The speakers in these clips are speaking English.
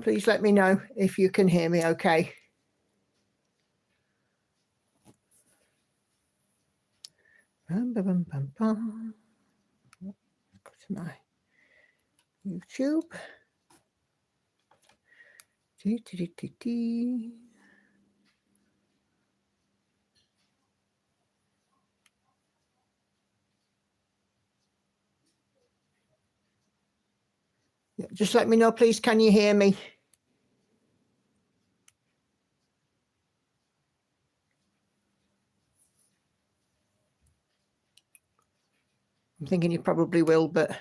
Please let me know if you can hear me okay. Go to my YouTube. Just let me know, please. Can you hear me? I'm thinking you probably will, but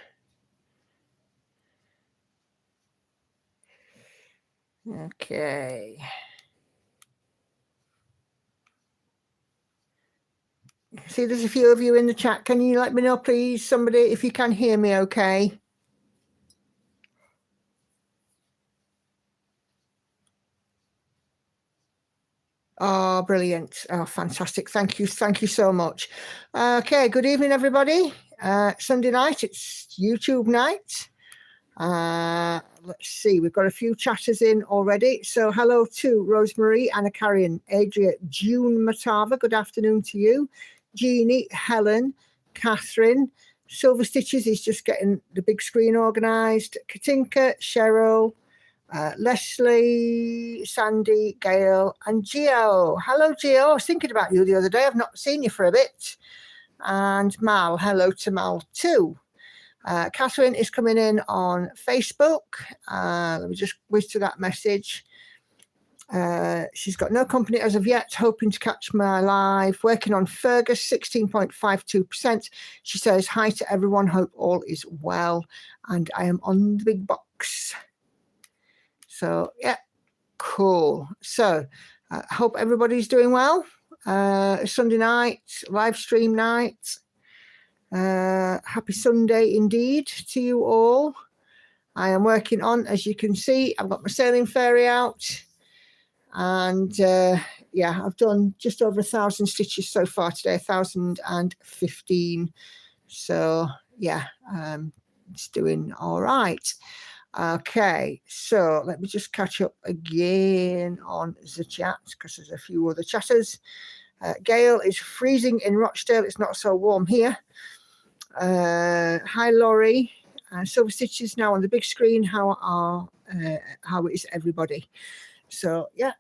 okay. See, there's a few of you in the chat. Can you let me know, please, somebody, if you can hear me okay? Oh, brilliant. Oh, fantastic. Thank you. Thank you so much. Okay, good evening, everybody. Sunday night, it's YouTube night. Let's see, we've got a few chatters in already. So hello to Rosemary, Anna Carrion, Adria, June Matava. Good afternoon to you. Jeannie, Helen, Catherine. Silver Stitches is just getting the big screen organised. Katinka, Cheryl, Leslie, Sandy, Gail, and Gio. Hello, Gio. I was thinking about you the other day. I've not seen you for a bit. And Mal. Hello to Mal too. Catherine is coming in on Facebook. Let me just whiz to that message. She's got no company as of yet, hoping to catch my live, working on Fergus, 16.52%. She says, hi to everyone, hope all is well, and I am on the big box. So, yeah, cool. So, I hope everybody's doing well. Sunday night, live stream night. Happy Sunday indeed to you all. I am working on, as you can see, I've got my sailing fairy out. And yeah, I've done just over 1,000 stitches so far today, 1,015. So, yeah, it's doing all right. Okay, so let me just catch up again on the chat because there's a few other chatters. Gail is freezing in Rochdale. It's not so warm here. Hi, Laurie. Silver Stitches now on the big screen. How is everybody? So, yeah,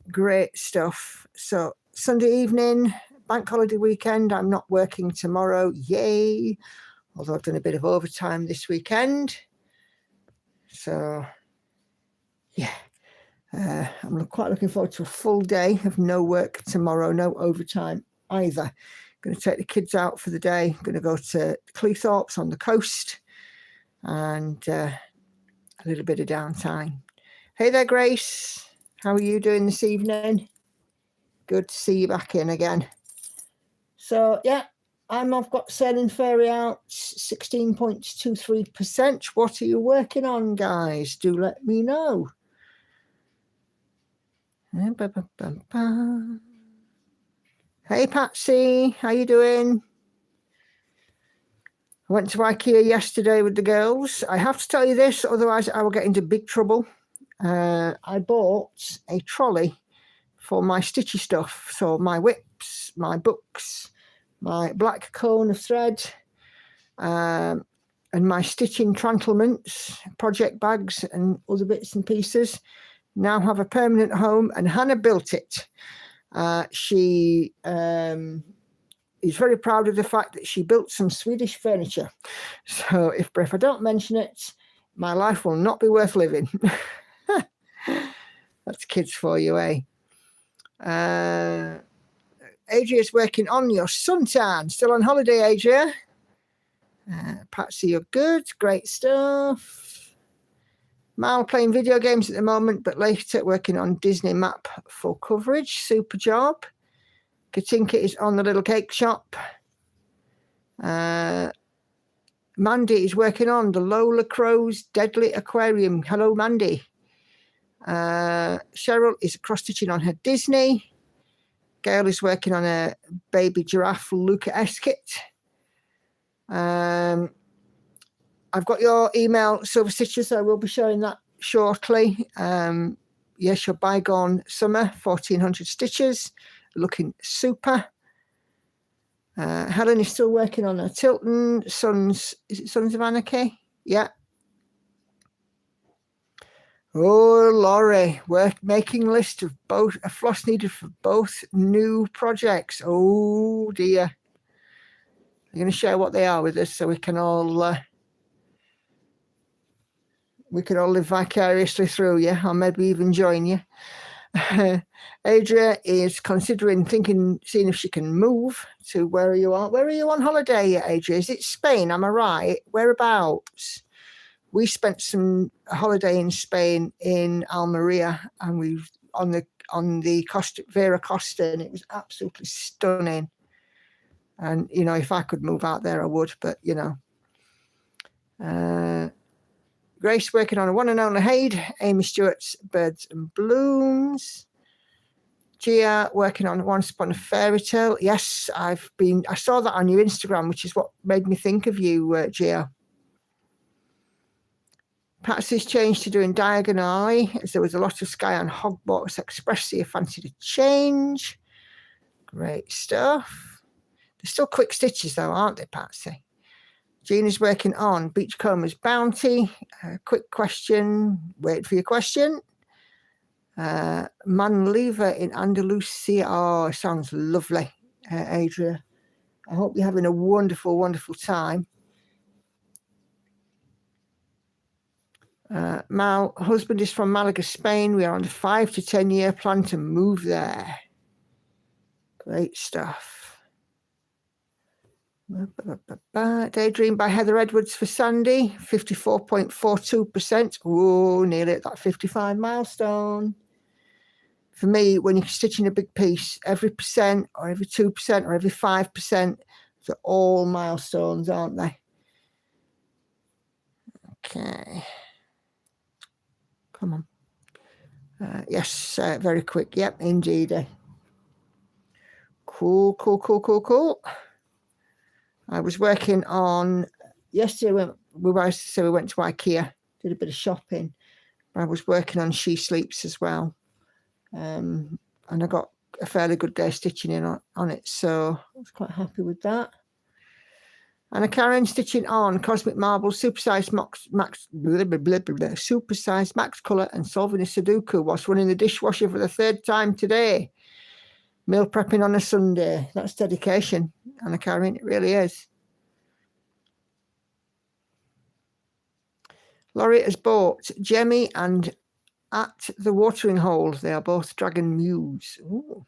great stuff. So, Sunday evening, bank holiday weekend. I'm not working tomorrow. Yay. Although I've done a bit of overtime this weekend. So, yeah, I'm quite looking forward to a full day of no work tomorrow, no overtime either. Going to take the kids out for the day. Going to go to Cleethorpes on the coast and a little bit of downtime. Hey there, Grace. How are you doing this evening? Good to see you back in again. So, yeah. I've got Sailing Fairy out, 16.23%. What are you working on, guys? Do let me know. Hey, Patsy. How you doing? I went to IKEA yesterday with the girls. I have to tell you this, otherwise I will get into big trouble. I bought a trolley for my stitchy stuff. So my whips, my books, my black cone of thread, and my stitching trantlements, project bags and other bits and pieces now have a permanent home, and Hannah built it. She is very proud of the fact that she built some Swedish furniture. So if I don't mention it, my life will not be worth living. That's kids for you, eh? Adria's working on your suntan. Still on holiday, Adria. Patsy, you're good. Great stuff. Mal playing video games at the moment, but later working on Disney map for coverage. Super job. Katinka is on the little cake shop. Mandy is working on the Lola Crow's Deadly Aquarium. Hello, Mandy. Cheryl is cross-stitching on her Disney. Gail is working on a baby giraffe Luca S kit. I've got your email, Silver Stitches, so I will be sharing that shortly. Yes, your bygone summer, 1400 stitches, looking super. Helen is still working on her Tilton Sons. Is it Sons of Anarchy? Yeah. Oh, Laurie, we're making a list of both a floss needed for both new projects. Oh dear. You're going to share what they are with us so we can all live vicariously through you, or maybe even join you. Adria is seeing if she can move to where you are. Where are you on holiday, Adria? Is it Spain? Am I right? Whereabouts? We spent some holiday in Spain in Almeria, and we on the Vera Costa, and it was absolutely stunning. And you know, if I could move out there, I would. But you know, Grace working on a one and only Haid. Amy Stewart's Birds and Blooms. Gia working on Once Upon a Fairy Tale. Yes, I saw that on your Instagram, which is what made me think of you, Gia. Patsy's changed to doing Diagonally, as there was a lot of Sky on Hogwarts Express, so you fancied a change. Great stuff. They're still quick stitches though, aren't they, Patsy? Gina's working on Beachcomber's Bounty. Quick question. Wait for your question. Manlever in Andalusia. Oh, sounds lovely, Adria. I hope you're having a wonderful, wonderful time. Mal, husband is from Malaga, Spain. We are on a 5 to 10 year plan to move there. Great stuff. Daydream by Heather Edwards for Sandy, 54.42%. Oh, nearly at that 55 milestone. For me, when you're stitching a big piece, every percent or every 2% or every 5%, they're all milestones, aren't they? Okay. Come on. Yes, very quick. Yep, indeed. Cool. I was working on yesterday. We went to IKEA, did a bit of shopping. I was working on She Sleeps as well, and I got a fairly good day stitching in on it, so I was quite happy with that. Anna Karen stitching on Cosmic Marble, supersized max colour, and solving a Sudoku whilst running the dishwasher for the 3rd time today. Meal prepping on a Sunday. That's dedication, Anna Karen. It really is. Laurie has bought Jemmy and At the Watering Hole. They are both Dragon Muse. Ooh.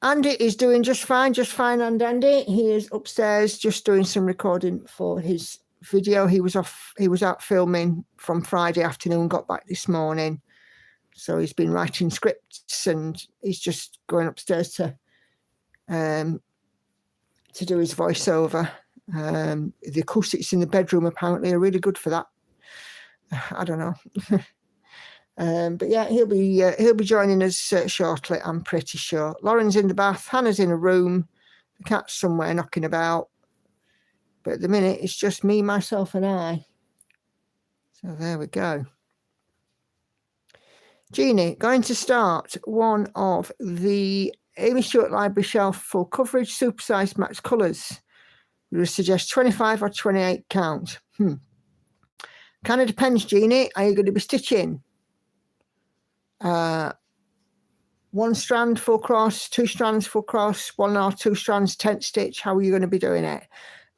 Andy is doing just fine, and Andy. He is upstairs just doing some recording for his video. He was out filming from Friday afternoon, got back this morning. So he's been writing scripts, and he's just going upstairs to do his voiceover. The acoustics in the bedroom apparently are really good for that. I don't know. But yeah, he'll be joining us shortly, I'm pretty sure. Lauren's in the bath, Hannah's in a room, the cat's somewhere knocking about. But at the minute, it's just me, myself, and I. So there we go. Jeannie, going to start one of the Amy Stewart Library Shelf full coverage supersized max colours. We would suggest 25 or 28 count. Kind of depends, Jeannie. Are you going to be stitching? 1 strand full cross, 2 strands full cross, 1 or 2 strands tent stitch. How are you going to be doing it?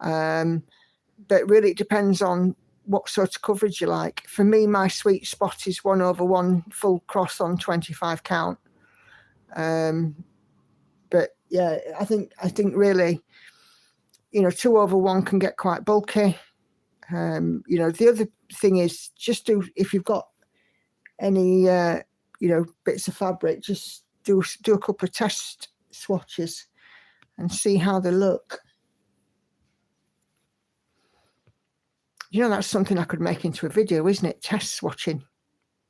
But really it depends on what sort of coverage you like. For me, my sweet spot is 1/1 full cross on 25 count. But yeah, I think really, 2/1 can get quite bulky. The other thing is just if you've got any bits of fabric, just do a couple of test swatches and see how they look. That's something I could make into a video, isn't it? Test swatching.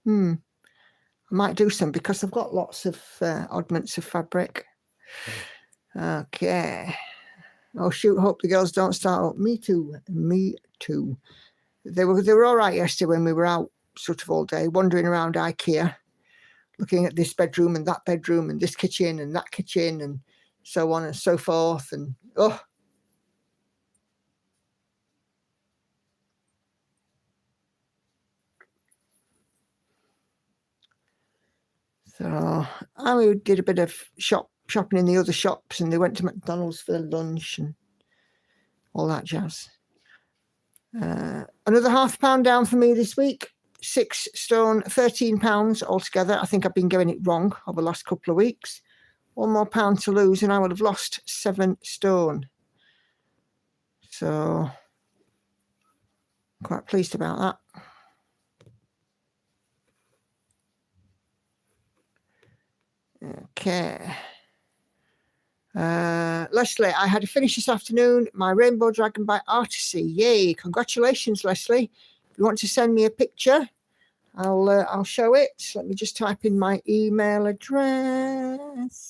I might do some because I've got lots of oddments of fabric. Okay. Oh shoot, hope the girls don't start up. Me too. They were all right yesterday when we were out sort of all day, wandering around IKEA, looking at this bedroom and that bedroom and this kitchen and that kitchen and so on and so forth. And so we did a bit of shopping in the other shops, and they went to McDonald's for lunch and all that jazz. Another £0.5 down for me this week. 6 stone, £13 altogether. I think I've been getting it wrong over the last couple of weeks. One more pound to lose and I would have lost 7 stone. So quite pleased about that. Okay. Leslie, I had to finish this afternoon my Rainbow Dragon by Artisy. Yay, congratulations, Leslie. If you want to send me a picture, I'll show it. Let me just type in my email address.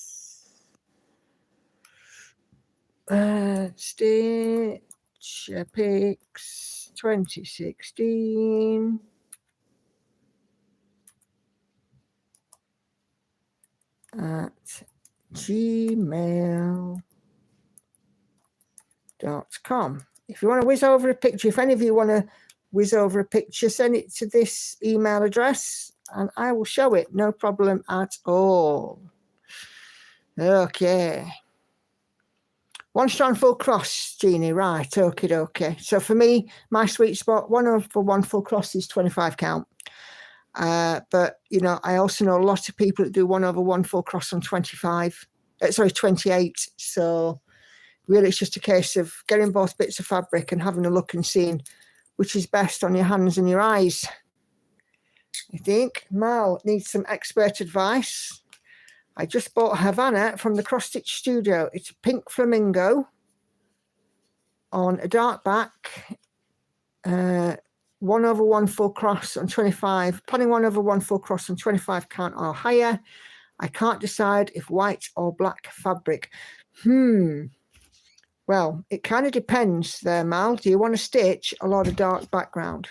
Stitch Pics 2016 at gmail.com. If you want to whiz over a picture, if any of you want to whiz over a picture, send it to this email address and I will show it. No problem at all. Okay. 1 strand full cross, Jeannie. Right. Okay. So for me, my sweet spot, 1/1 full cross is 25 count. But, you know, I also know a lot of people that do 1/1 full cross on 28. So really it's just a case of getting both bits of fabric and having a look and seeing which is best on your hands and your eyes. I think Mal needs some expert advice. I just bought Havana from the Cross Stitch Studio. It's a pink flamingo on a dark back. 1/1 full cross on 25, planning 1/1 full cross on 25 count or higher. I can't decide if white or black fabric. Well, it kind of depends there, Mal. Do you want to stitch a lot of dark background?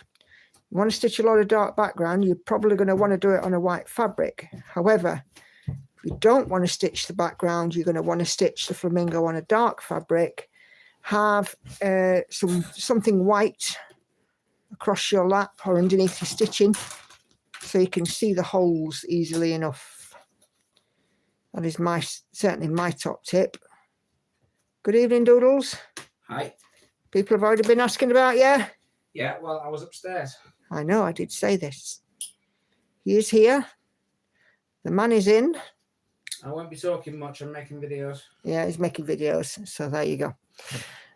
You want to stitch a lot of dark background, you're probably going to want to do it on a white fabric. However, if you don't want to stitch the background, you're going to want to stitch the flamingo on a dark fabric. Have something white across your lap or underneath your stitching so you can see the holes easily enough. That is certainly my top tip. Good evening, Doodles. Hi. People have already been asking about you. Yeah, well, I was upstairs. I know, I did say this. He is here. The man is in. I won't be talking much. I'm making videos. Yeah, he's making videos. So there you go.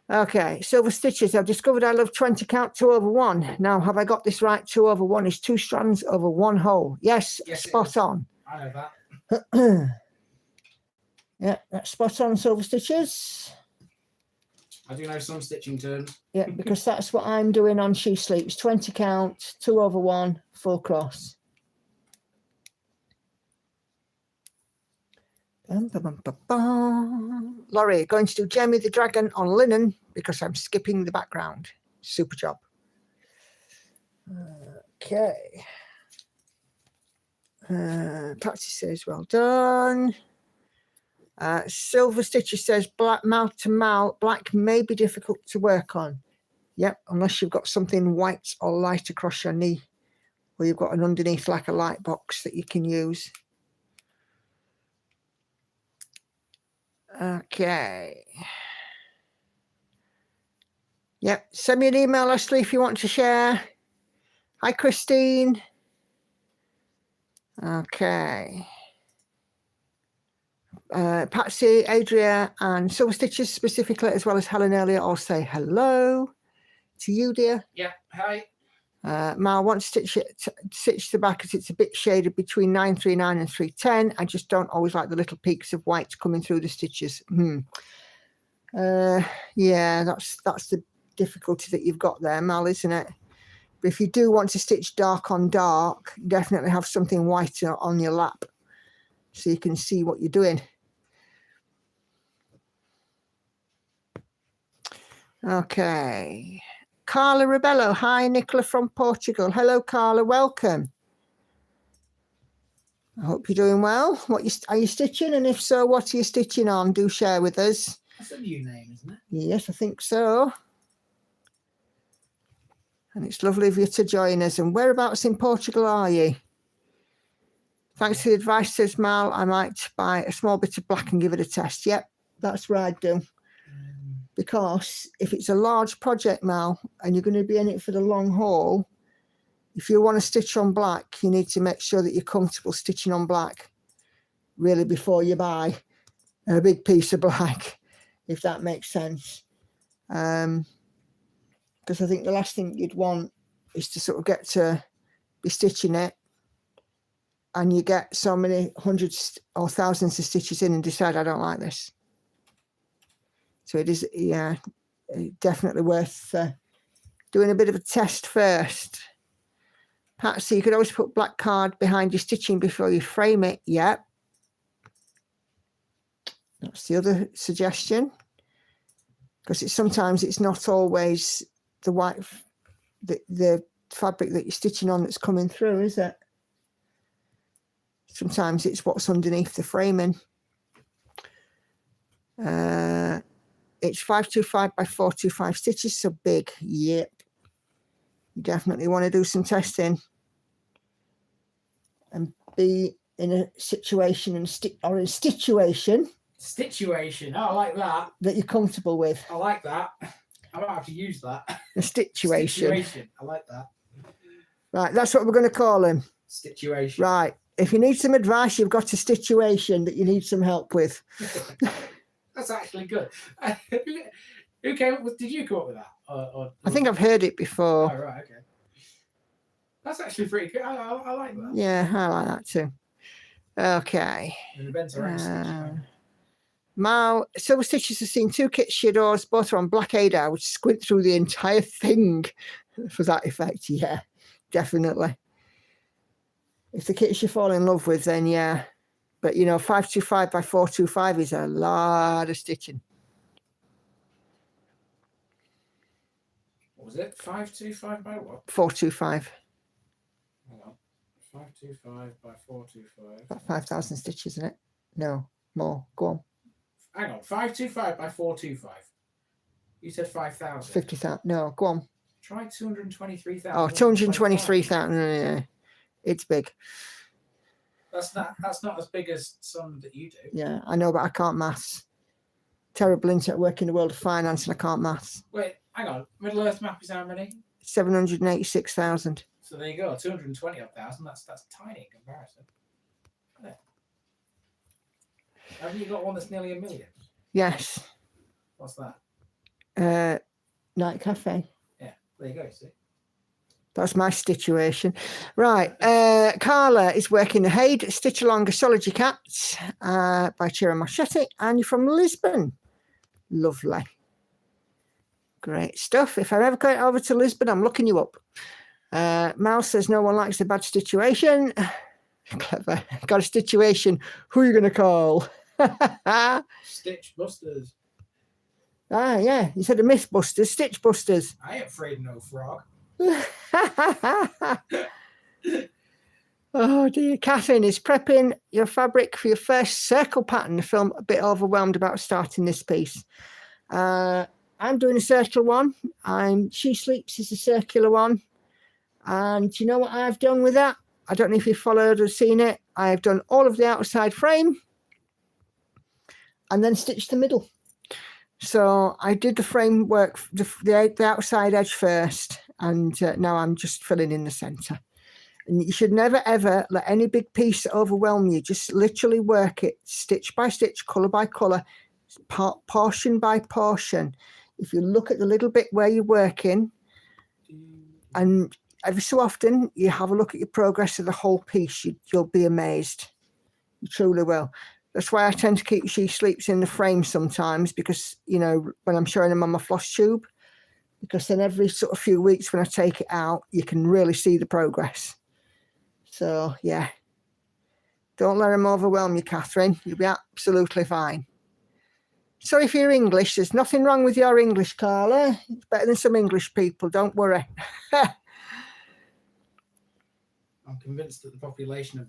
Okay, silver stitches. I've discovered I love 20 count 2/1. Now, have I got this right? 2/1 is 2 strands over 1 hole. Yes, spot on. I know that. Yeah, that's spot on, silver stitches. I do know some stitching terms. Yeah, because that's what I'm doing on She Sleeps. 20 count, 2/1, full cross. Laurie, going to do Jamie the Dragon on linen because I'm skipping the background. Super job. Okay. Patsy says, well done. Silver Stitcher says, black mouth to mouth, black may be difficult to work on. Yep, unless you've got something white or light across your knee, or you've got an underneath like a light box that you can use. Okay. Yep, send me an email, Leslie, if you want to share. Hi, Christine. Okay. Patsy, Adria, and Silver Stitches specifically, as well as Helen earlier, all say hello to you, dear. Yeah, hi. Mal wants to stitch the back as it's a bit shaded between 939 and 310. I just don't always like the little peaks of white coming through the stitches. Yeah, that's the difficulty that you've got there, Mal, isn't it? But if you do want to stitch dark on dark, definitely have something white on your lap so you can see what you're doing. Okay. Carla Rebello. Hi, Nicola from Portugal. Hello, Carla. Welcome. I hope you're doing well. Are you stitching? And if so, what are you stitching on? Do share with us. That's a new name, isn't it? Yes, I think so. And it's lovely of you to join us. And whereabouts in Portugal are you? Thanks for the advice, says Mal. I might buy a small bit of black and give it a test. Yep, that's what I'd do. Because if it's a large project, Mal, and you're going to be in it for the long haul, if you want to stitch on black, you need to make sure that you're comfortable stitching on black, really, before you buy a big piece of black, if that makes sense. Because I think the last thing you'd want is to sort of get to be stitching it and you get so many hundreds or thousands of stitches in and decide, I don't like this. So it is, yeah, definitely worth doing a bit of a test first. Patsy, you could always put black card behind your stitching before you frame it. Yep. That's the other suggestion. Because sometimes it's not always the white, the fabric that you're stitching on that's coming through, is it? Sometimes it's what's underneath the framing. It's 525 by 425 stitches, so big. Yep. You definitely want to do some testing and be in a situation situation. Situation. Oh, I like that. That you're comfortable with. I like that. I might have to use that. A situation. I like that. Right, that's what we're going to call him. Situation. Right. If you need some advice, you've got a situation that you need some help with. That's actually good. Who came up with? Did you come up with that? Or I think I've heard it before. Oh, right, okay. That's actually pretty good. I like that. Yeah, I like that too. Okay. Mal, Silver Stitches has seen 2 kit shadows, both are on black Ada, which squint through the entire thing for that effect. Yeah, definitely. If the kits you fall in love with, then yeah. But, 525 by 425 is a lot of stitching. What was it? 525 by what? 425. Hang on. 525 by 425. About 5,000 stitches, isn't it? No, more. Go on. Hang on. 525 by 425. You said 5,000. 50,000. No, go on. Try 223,000. Oh, 223,000. Yeah. It's big. That's not as big as some that you do. Yeah, I know, but I can't maths. Terrible into work in the world of finance, and I can't maths. Wait, hang on. Middle Earth map is how many? 786,000. So there you go. 220,000. That's tiny in comparison. Yeah. Haven't you got one that's nearly 1 million? Yes. What's that? Night Cafe. Yeah, there you go. See. That's my situation. Right. Carla is working the Haid Stitch Along Astrology Cats by Chira Machete, and you're from Lisbon. Lovely. Great stuff. If I ever get over to Lisbon, I'm looking you up. Mal says no one likes a bad situation. Clever. Got a situation. Who are you going to call? Stitch Busters. Ah, yeah. You said a Mythbusters, Stitch Busters. I ain't afraid of no frog. Oh dear. Catherine is prepping your fabric for your first circle pattern. I feel a bit overwhelmed about starting this piece. I'm doing a circle one. She Sleeps is a circular one. And do you know what I've done with that? I don't know if you've followed or seen it. I have done all of the outside frame and then stitched the middle. So I did the framework, the outside edge first, and now I'm just filling in the centre. And you should never, ever let any big piece overwhelm you. Just literally work it stitch by stitch, colour by colour, portion by portion. If you look at the little bit where you're working, and every so often you have a look at your progress of the whole piece, you'll be amazed. You truly will. That's why I tend to keep She Sleeps in the frame sometimes, because, when I'm showing them on my floss tube, because then every sort of few weeks when I take it out, you can really see the progress. So, yeah. Don't let them overwhelm you, Catherine. You'll be absolutely fine. Sorry for your English. There's nothing wrong with your English, Carla. It's better than some English people. Don't worry. I'm convinced that the population of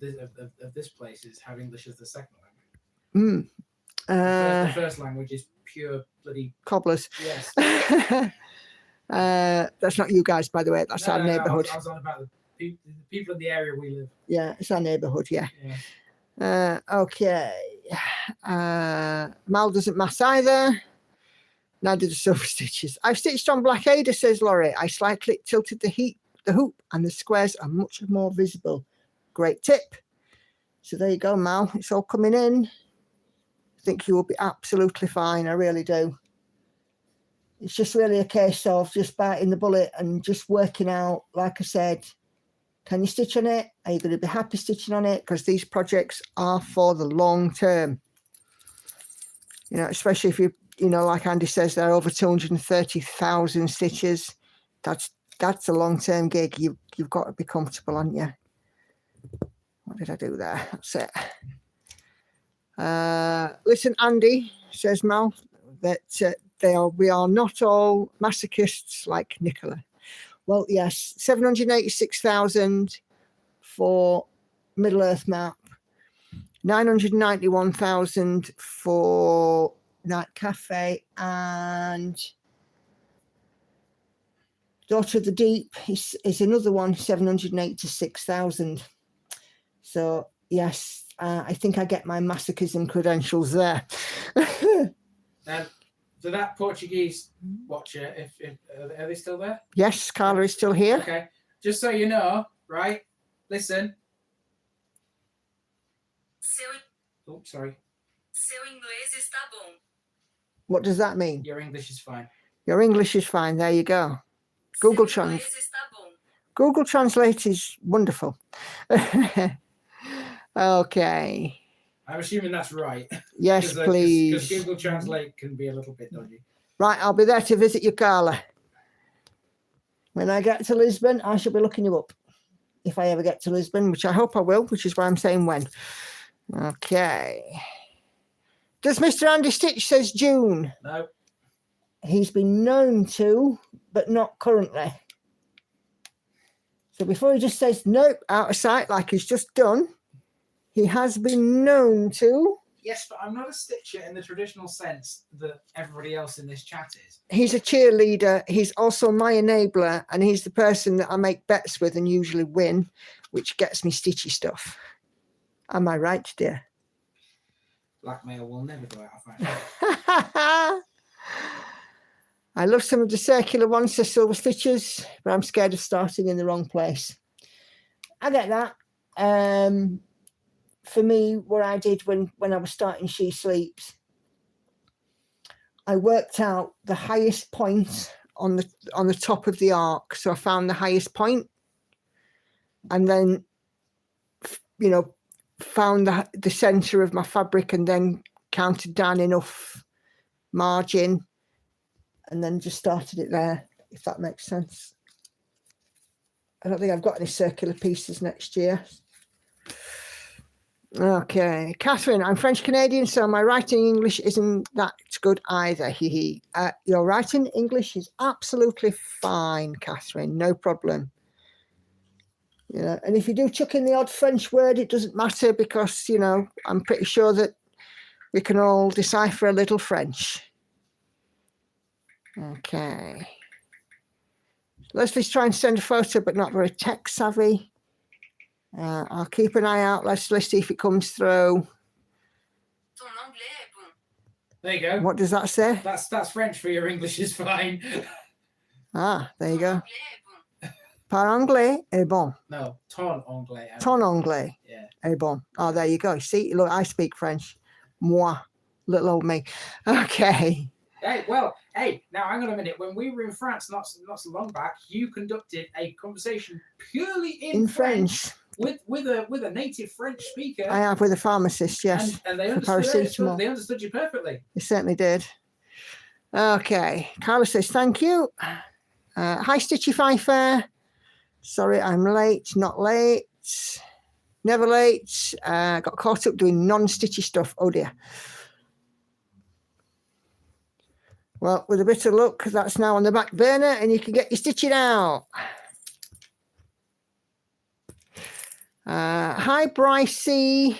this place have English as the second language. The first language is pure bloody cobblers. Yes. That's not you guys, by the way. That's our neighbourhood. I was on about the people in the area we live. Yeah, it's our neighbourhood. Yeah. Okay. Mal doesn't mass either. Neither do silver stitches. I've stitched on black Ada, says Laurie. I slightly tilted the hoop and the squares are much more visible. Great tip. So there you go, Mal. It's all coming in. I think you will be absolutely fine. I really do. It's just really a case of just biting the bullet and just working out, like I said, can you stitch on it? Are you going to be happy stitching on it? Because these projects are for the long term. You know, especially if you know, like Andy says, they're over 230,000 stitches. That's a long-term gig. You've got to be comfortable, haven't you? What did I do there? That's it. Listen, Andy, says Mal, that we are not all masochists like Nicola. Well, yes, 786,000 for Middle Earth map, 991,000 for Night Cafe, and Daughter of the Deep is another one, 786,000. So yes, I think I get my masochism credentials there. So that Portuguese watcher, are they still there? Yes, Carla is still here. Okay, just so you know, right? Listen. Oh, sorry. Seu inglês está bom. What does that mean? Your English is fine. Your English is fine. There you go. Google Translate. Google Translate is wonderful. Okay. I'm assuming that's right. Yes, please. Because Google Translate can be a little bit dodgy. Right, I'll be there to visit you, Carla. When I get to Lisbon, I shall be looking you up. If I ever get to Lisbon, which I hope I will, which is why I'm saying when. Okay. Does Mr. Andy Stitch says June? No. He's been known to, but not currently. So before he just says nope, out of sight, like he's just done, he has been known to. Yes, but I'm not a stitcher in the traditional sense that everybody else in this chat is. He's a cheerleader. He's also my enabler, and he's the person that I make bets with and usually win, which gets me stitchy stuff. Am I right, dear? Blackmail will never go out of fashion. I love some of the circular ones, the silver stitches, but I'm scared of starting in the wrong place. I get that. For me, what I did when I was starting She Sleeps, I worked out the highest point on the top of the arc. So I found the highest point, and then, you know, found the center of my fabric, and then counted down enough margin, and then just started it there, if that makes sense. I don't think I've got any circular pieces next year. Okay, Catherine, I'm French Canadian, so my writing English isn't that good either. Your writing English is absolutely fine, Catherine, no problem. You know, and if you do chuck in the odd French word, it doesn't matter, because, you know, I'm pretty sure that we can all decipher a little French. Okay. Leslie's trying to send a photo, but not very tech savvy. I'll keep an eye out. Let's see if it comes through. There you go. What does that say? That's French for your English is fine. Ah, there you go. Par anglais est bon. No, ton anglais. Ton anglais est bon. Oh, there you go. See, look, I speak French. Moi, little old me. Okay. Hey, now hang on a minute. When we were in France not so long back, you conducted a conversation purely in French with a native French speaker. I have, with a pharmacist, yes. And they understood you perfectly. They certainly did. Okay. Carla says, thank you. Hi, Stitchy Pfeiffer. Sorry, I'm late. Not late. Never late. Got caught up doing non-stitchy stuff. Oh, dear. Well, with a bit of luck, that's now on the back burner and you can get your stitching out. Hi, Brycey.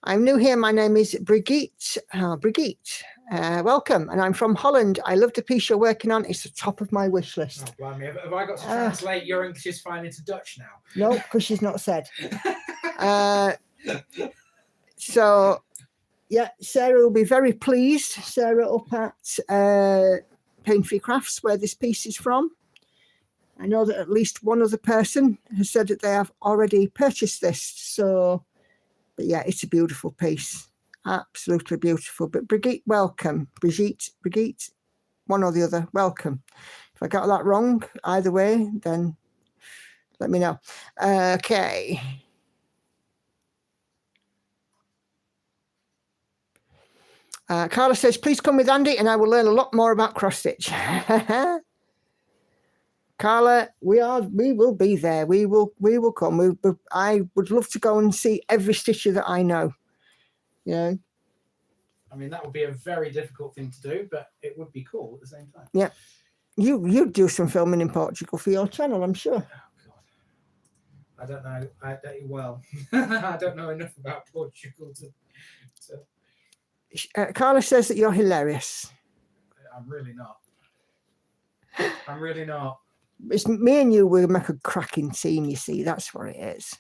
I'm new here. My name is Brigitte. Brigitte, welcome. And I'm from Holland. I love the piece you're working on. It's the top of my wish list. Oh, blimey. Have I got to translate your English is fine into Dutch now? No, because she's not said. So, yeah, Sarah will be very pleased. Sarah up at Pain Free Crafts, where this piece is from. I know that at least one other person has said that they have already purchased this. So, but yeah, it's a beautiful piece. Absolutely beautiful. But Brigitte, welcome. Brigitte, one or the other, welcome. If I got that wrong, either way, then let me know. Okay. Carla says, please come with Andy and I will learn a lot more about cross stitch. Carla, we will be there. We will come. I would love to go and see every stitcher that I know. You know. I mean, that would be a very difficult thing to do, but it would be cool at the same time. Yeah. You'd do some filming in Portugal for your channel, I'm sure. Oh, God. I don't know. I don't know enough about Portugal to... Carla says that you're hilarious. I'm really not. I'm really not. It's me and you will make a cracking team, you see. That's what it is.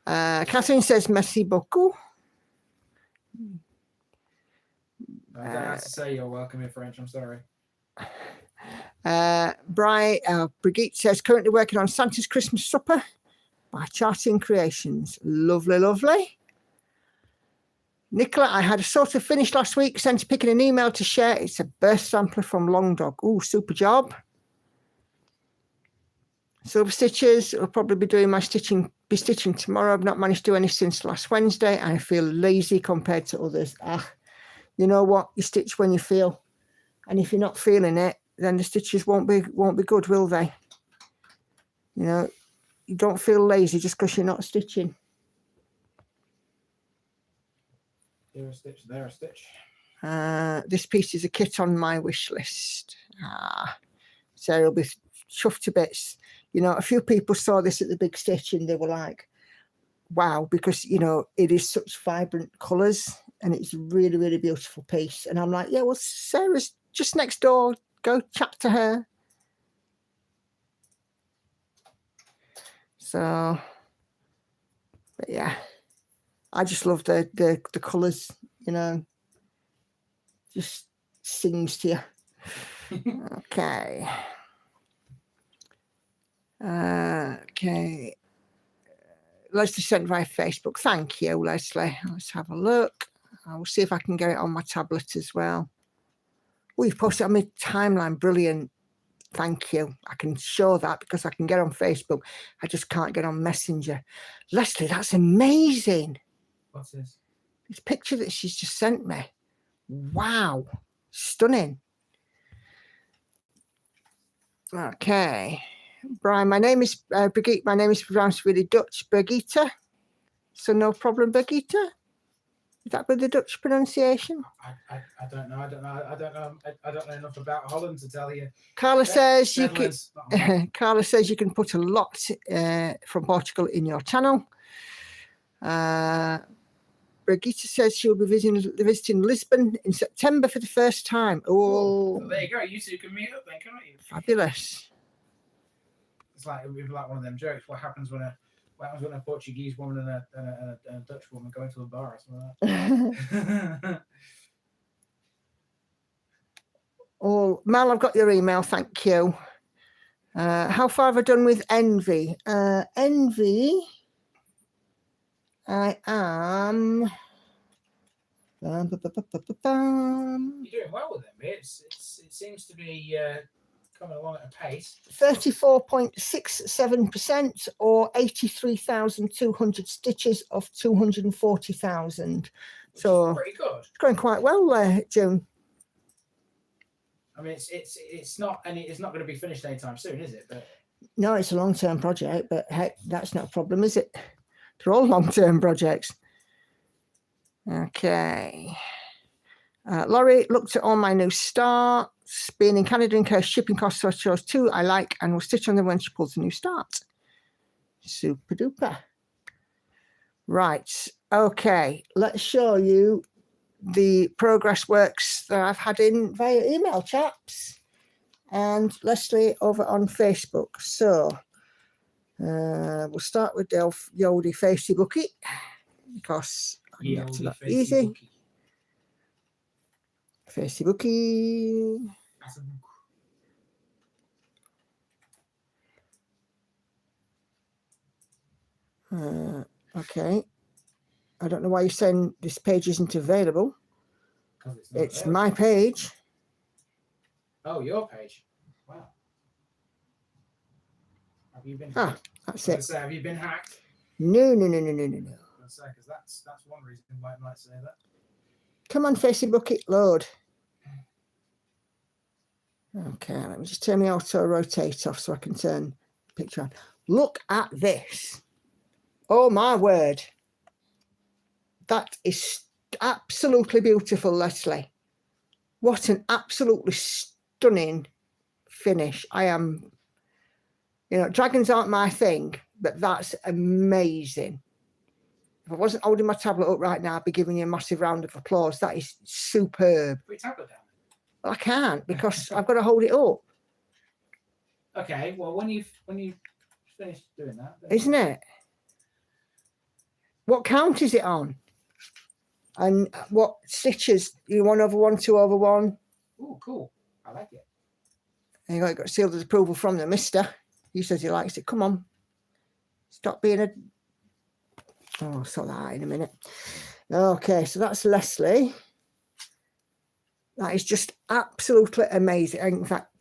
Catherine says, merci beaucoup. I don't have to say you're welcome in French. I'm sorry. Brigitte says, currently working on Santa's Christmas Supper by Charting Creations. Lovely, lovely. Nicola, I had a sort of finished last week, sent picking an email to share. It's a burst sampler from Long Dog. Ooh, super job. Silver stitches. I'll probably be doing my stitching tomorrow. I've not managed to do any since last Wednesday. I feel lazy compared to others. You know what? You stitch when you feel. And if you're not feeling it, then the stitches won't be good, will they? You know, you don't feel lazy just because you're not stitching. There a stitch, there a stitch. This piece is a kit on my wish list. So it'll be chuffed to bits. You know, a few people saw this at the Big Stitch and they were like, wow, because, you know, it is such vibrant colours and it's a really, really beautiful piece. And I'm like, yeah, well, Sarah's just next door. Go chat to her. So, but yeah, I just love the colours, you know, just sings to you. Okay. Okay. Leslie sent via Facebook. Thank you, Leslie. Let's have a look. I'll see if I can get it on my tablet as well. Oh, you've posted on my timeline. Brilliant. Thank you. I can show that because I can get on Facebook. I just can't get on Messenger. Leslie, that's amazing. What's this? This picture that she's just sent me. Wow. Stunning. Okay. Brian, my name is Brigitte. My name is pronounced really Dutch, Brigitte. So no problem, Brigitte. Is that with the Dutch pronunciation? I don't know. I don't know enough about Holland to tell you. Carla says you can. Carla says you can put a lot from Portugal in your channel. Brigitte says she'll be visiting Lisbon in September for the first time. Oh, well, there you go. You two can meet up then, can't you? Fabulous. It's like one of them jokes. What happens when a Portuguese woman and a Dutch woman go into a bar or something like that? Oh, Mal, I've got your email. Thank you. How far have I done with Envy? Envy, I am. You're doing well with them. It seems to be coming along at a pace. 34.67% or 83,200 stitches of 240,000. So pretty good. It's going quite well, June. I mean, it's not going to be finished anytime soon, is it? But no, it's a long-term project, but heck, that's not a problem, is it? They're all long-term projects. Okay. Laurie looked at all my new starts. Being in Canada incurs shipping costs, so I chose 2 I like and will stitch on them when she pulls the new start. Super duper. Right. Okay. Let's show you the progress works that I've had in via email, chaps. And Leslie over on Facebook. So we'll start with the Yodi Facey Bookie because I think that's not easy. Facey Bookie. Okay. I don't know why you're saying this page isn't available. It's my page. Oh, your page. Wow. Have you been? That's it. Say, have you been hacked? No. Because that's one reason why I might say that. Come on, Facey Bucket, load. Okay, let me just turn my auto rotate off so I can turn the picture on. Look at this. Oh my word. That is absolutely beautiful, Leslie. What an absolutely stunning finish. I am, dragons aren't my thing, but that's amazing. If I wasn't holding my tablet up right now, I'd be giving you a massive round of applause. That is superb. Put your tablet down. Well, I can't because I've got to hold it up. Okay, well, when you finish doing that, isn't it? What count is it on? And what stitches? You 1/1, 2/1? Oh, cool. I like it. And you got sealed as approval from the mister. He says he likes it. Come on. Stop being a... Oh, I'll sort that out in a minute. Okay, so that's Leslie. That is just absolutely amazing. In fact,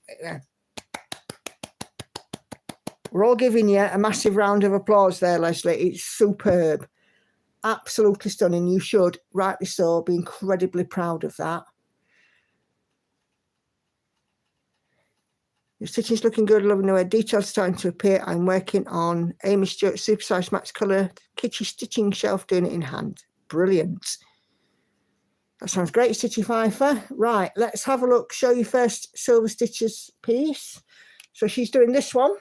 we're all giving you a massive round of applause there, Leslie. It's superb. Absolutely stunning. You should, rightly so, be incredibly proud of that. Your stitching's looking good, loving the way details starting to appear. I'm working on Amy Stewart Supersize Max Colour Kitschy Stitching Shelf, doing it in hand. Brilliant. That sounds great, Stitchy Pfeiffer. Right, let's have a look. Show you first Silver Stitches piece. So she's doing this one.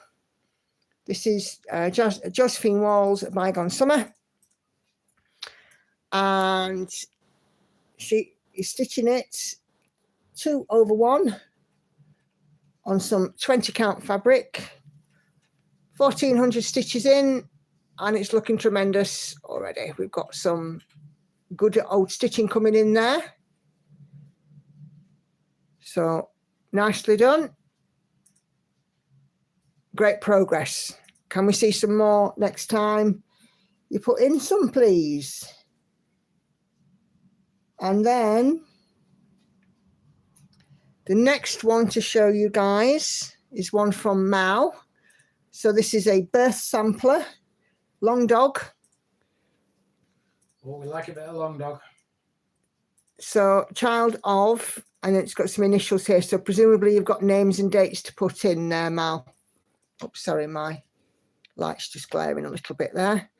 This is Josephine Wall's Bygone Summer. And she is stitching it 2/1 on some 20 count fabric, 1400 stitches in, and it's looking tremendous already. We've got some good old stitching coming in there. So nicely done. Great progress. Can we see some more next time you put in some, please? And then the next one to show you guys is one from Mal. So this is a birth sampler, long dog. Oh, we like a bit of long dog. So child of, and it's got some initials here. So presumably you've got names and dates to put in there, Mal. Oh, sorry, my light's just glaring a little bit there.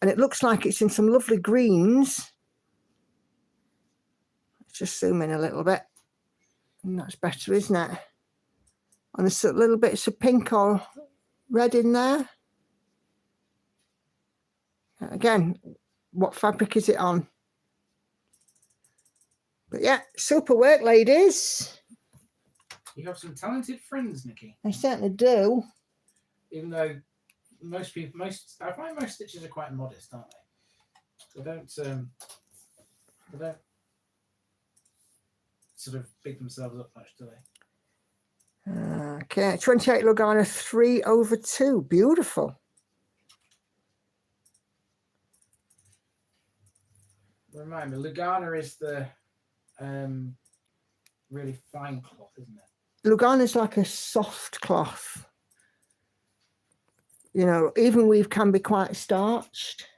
And it looks like it's in some lovely greens. Let's just zoom in a little bit. And that's better, isn't it? And there's a little bits of pink or red in there. Again, what fabric is it on? But yeah, super work, ladies. You have some talented friends, Nikki. I certainly do. Even though I find most stitches are quite modest, aren't they? They don't sort of big themselves up much, do they? Okay, 28 Lugana 3/2. Beautiful. Remind me, Lugana is the really fine cloth, isn't it? Lugana is like a soft cloth. Even weave can be quite starched,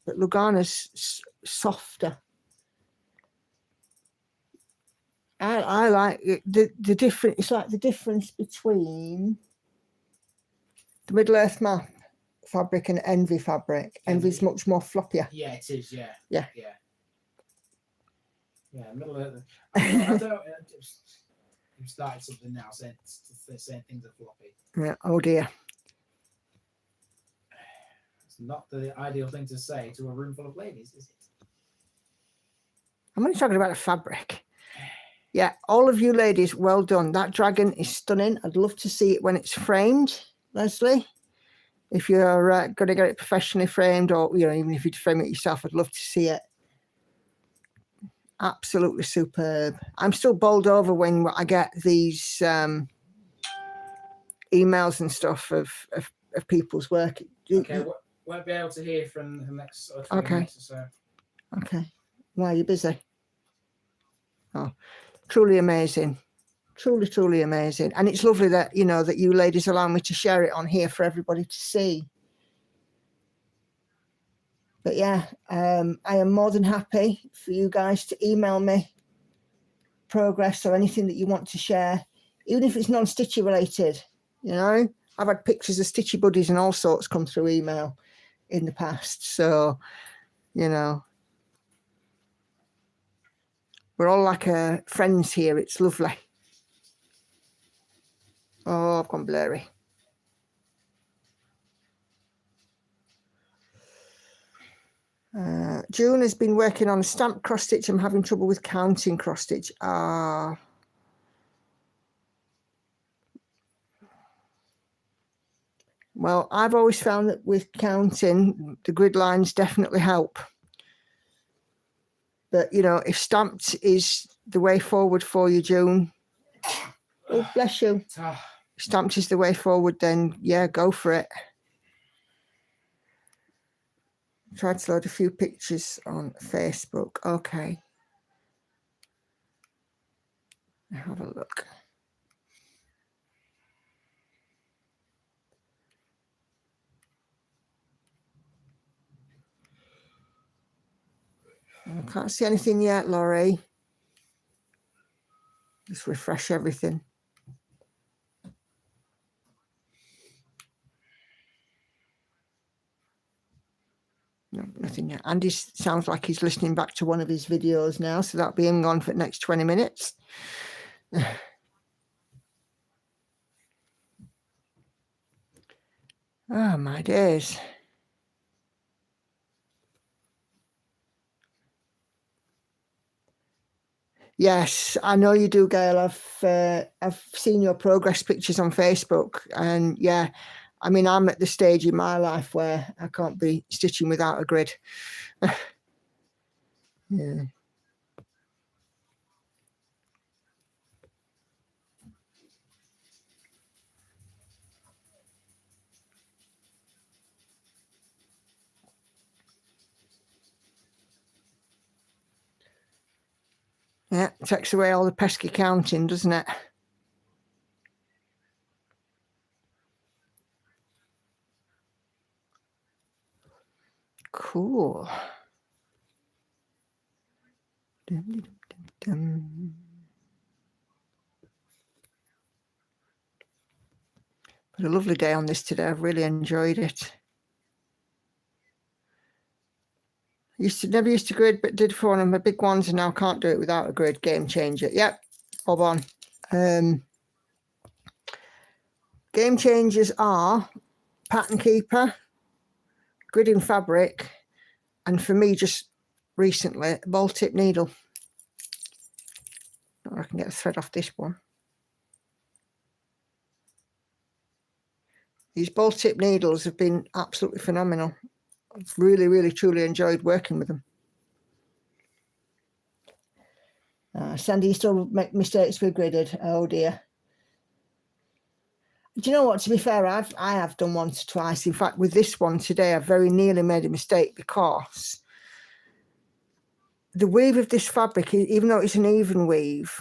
but Lugana's softer. I like it. The different. It's like the difference between the Middle Earth Map fabric and Envy fabric. Envy's much more floppier. Yeah, it is. Yeah. Yeah. Yeah, middle of the. I don't. You've started something now, saying things are floppy. Yeah. Oh dear. It's not the ideal thing to say to a room full of ladies, is it? I'm only talking about the fabric. Yeah, all of you ladies, well done. That dragon is stunning. I'd love to see it when it's framed, Leslie. If you're going to get it professionally framed, or even if you frame it yourself, I'd love to see it. Absolutely superb. I'm still bowled over when I get these emails and stuff of people's work. Okay, won't be able to hear from the next sort of 20 minutes or so. Okay. Why are you busy? Oh, truly amazing. Truly, truly amazing. And it's lovely that, that you ladies allow me to share it on here for everybody to see. But yeah, I am more than happy for you guys to email me progress or anything that you want to share, even if it's non-stitchy related. I've had pictures of stitchy buddies and all sorts come through email in the past. So, we're all like friends here. It's lovely. Oh, I've gone blurry. June has been working on a stamp cross stitch. I'm having trouble with counting cross stitch. Well, I've always found that with counting, the grid lines definitely help. But, if stamped is the way forward for you, June, oh, bless you. Stamped is the way forward, then, yeah, go for it. Tried to load a few pictures on Facebook. Okay. Have a look. I can't see anything yet, Laurie. Just refresh everything. No, nothing yet. Andy sounds like he's listening back to one of his videos now, so that'll be him on for the next 20 minutes. Oh, my days. Yes, I know you do, Gail. I've seen your progress pictures on Facebook, and yeah, I mean, I'm at the stage in my life where I can't be stitching without a grid. Yeah. Yeah, it takes away all the pesky counting, doesn't it? Cool. Dum, dum, dum, dum. But a lovely day on this today. I've really enjoyed it. Never used to grid, but did for one of my big ones, and now can't do it without a grid. Game changer. Yep, bob on. Game changers are pattern keeper, gridding fabric, and for me, just recently, ball tip needle. Or I can get a thread off this one. These ball tip needles have been absolutely phenomenal. I've really, really, truly enjoyed working with them. Sandy, you still make mistakes with gridded. Oh dear. Do you know what? To be fair, I have done once or twice. In fact, with this one today, I very nearly made a mistake because the weave of this fabric, even though it's an even weave,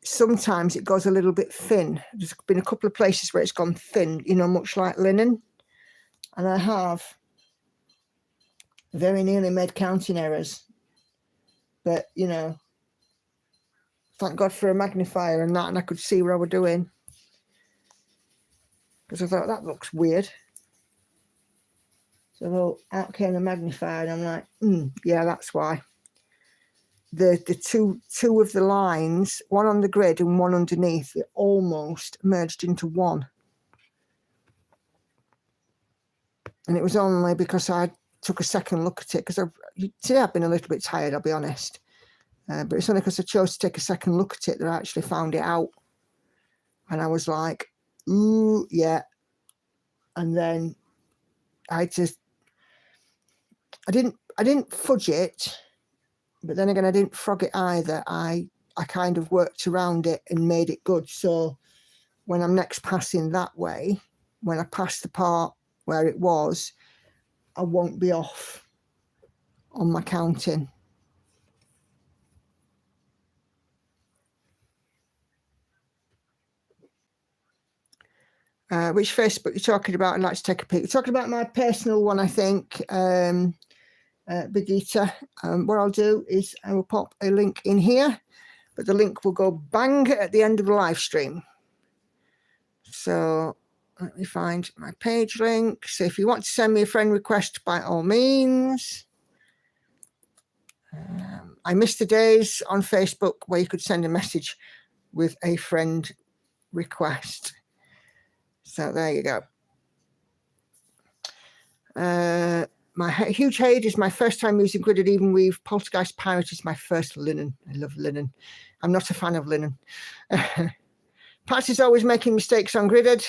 sometimes it goes a little bit thin. There's been a couple of places where it's gone thin, much like linen. And I have very nearly made counting errors. But, thank God for a magnifier and that, and I could see what I was doing. Because I thought, that looks weird. So out came the magnifier, and I'm like, yeah, that's why. the two of the lines, one on the grid and one underneath, it almost merged into one. And it was only because I took a second look at it, because today I've been a little bit tired, I'll be honest. But it's only because I chose to take a second look at it that I actually found it out. And I was like, ooh, yeah. And then I didn't fudge it, but then again, I didn't frog it either. I kind of worked around it and made it good. So when I'm next passing that way, when I pass the part where it was, I won't be off on my counting. Which Facebook you're talking about? I'd like to take a peek. You're talking about my personal one, I think, Big Eater. What I'll do is I will pop a link in here, but the link will go bang at the end of the live stream. So let me find my page link. So if you want to send me a friend request, by all means. I missed the days on Facebook where you could send a message with a friend request. So there you go. My huge Hade is my first time using gridded even weave. Poltergeist Pirate is my first linen. I love linen. I'm not a fan of linen. Pat is always making mistakes on gridded.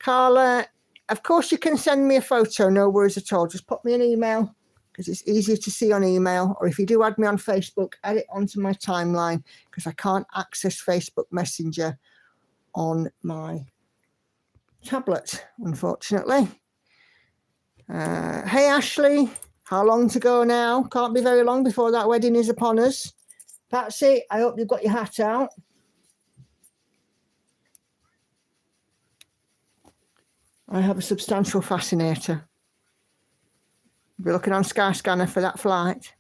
Carla, of course you can send me a photo, no worries at all. Just pop me an email because it's easier to see on email. Or if you do add me on Facebook, add it onto my timeline because I can't access Facebook Messenger on my tablet, unfortunately. Hey Ashley, how long to go now? Can't be very long before that wedding is upon us. Patsy, I hope you've got your hat out. I have a substantial fascinator. You'll be looking on Skyscanner for that flight.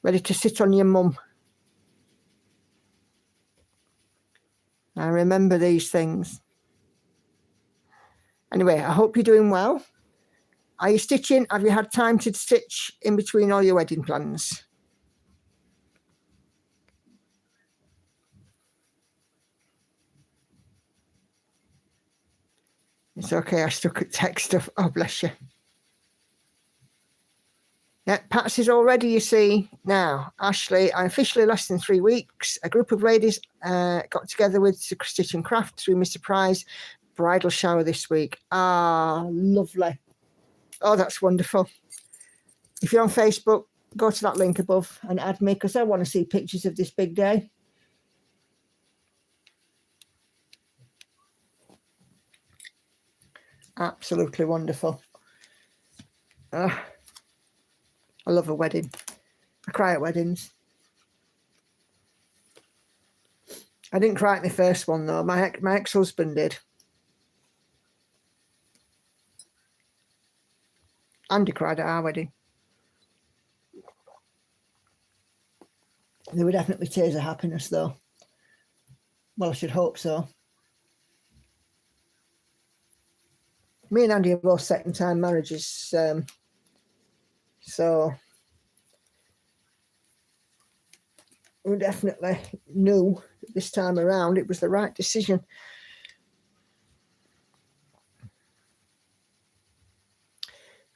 Ready to sit on your mum. I remember these things. Anyway, I hope you're doing well. Are you stitching? Have you had time to stitch in between all your wedding plans? It's okay, I stuck at tech stuff. Oh, bless you. Yeah, Patsy's already, you see. Now, Ashley, I'm officially less than 3 weeks. A group of ladies got together with Stitch and Craft through Mr. Prize bridal shower this week. Ah, lovely. Oh, that's wonderful. If you're on Facebook, go to that link above and add me because I want to see pictures of this big day. Absolutely wonderful. I love a wedding. I cry at weddings. I didn't cry at my first one though. My ex-husband did. Andy cried at our wedding. There were definitely tears of happiness though. Well, I should hope so. Me and Andy are both second-time marriages, so we definitely knew this time around it was the right decision.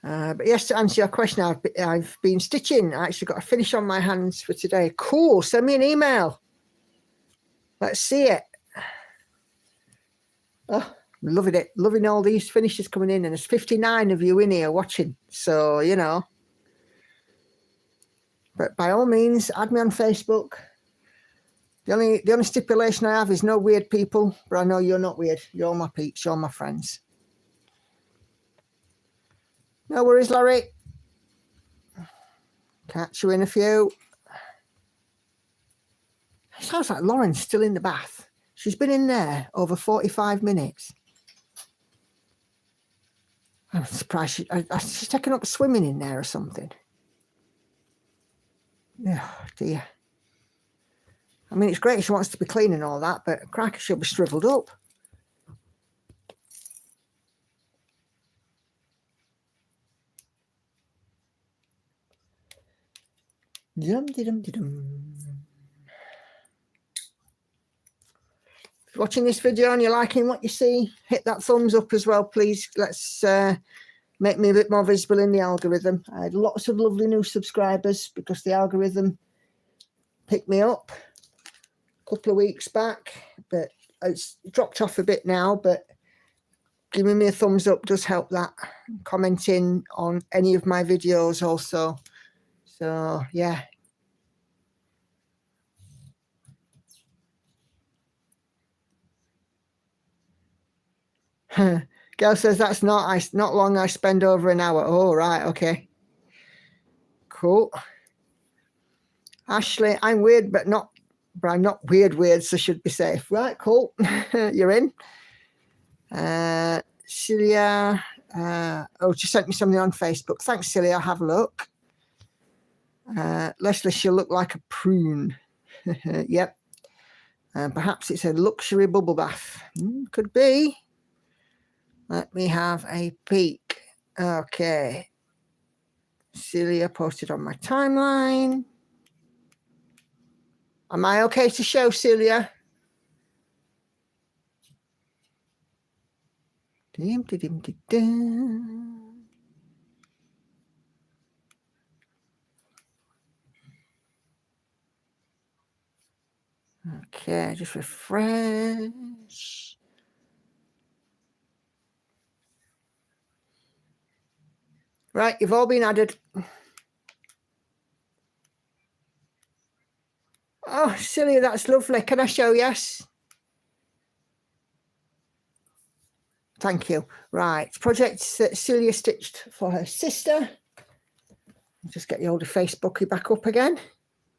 But yes, to answer your question, I've been stitching. I actually got a finish on my hands for today. Cool. Send me an email. Let's see it. Oh, I'm loving it. Loving all these finishes coming in. And there's 59 of you in here watching. So, you know. But by all means, add me on Facebook. The only stipulation I have is no weird people. But I know you're not weird. You're all my peeps. You're all my friends. No worries, Larry. Catch you in a few. It sounds like Lauren's still in the bath. She's been in there over 45 minutes. I'm surprised she's taken up swimming in there or something. Oh, dear. I mean, it's great if she wants to be clean and all that, but cracker, she'll be shriveled up. Watching this video and you're liking what you see, hit that thumbs up as well, please. Let's make me a bit more visible in the algorithm. I had lots of lovely new subscribers because the algorithm picked me up a couple of weeks back, but it's dropped off a bit now. But giving me a thumbs up does help that. Commenting on any of my videos also. So yeah. Gail says that's not long. I spend over an hour. Oh, right. Okay. Cool. Ashley, I'm weird, but I'm not weird, so should be safe. Right, cool. You're in. Celia, she sent me something on Facebook. Thanks, Celia. I'll have a look. Leslie, she'll look like a prune. Yep. Perhaps it's a luxury bubble bath. Could be. Let me have a peek. Okay. Celia posted on my timeline. Am I okay to show, Celia? Okay, just refresh. Right, you've all been added. Oh, Celia, that's lovely. Can I show? Yes. Thank you. Right, projects that Celia stitched for her sister. I'll just get the older Facebooky back up again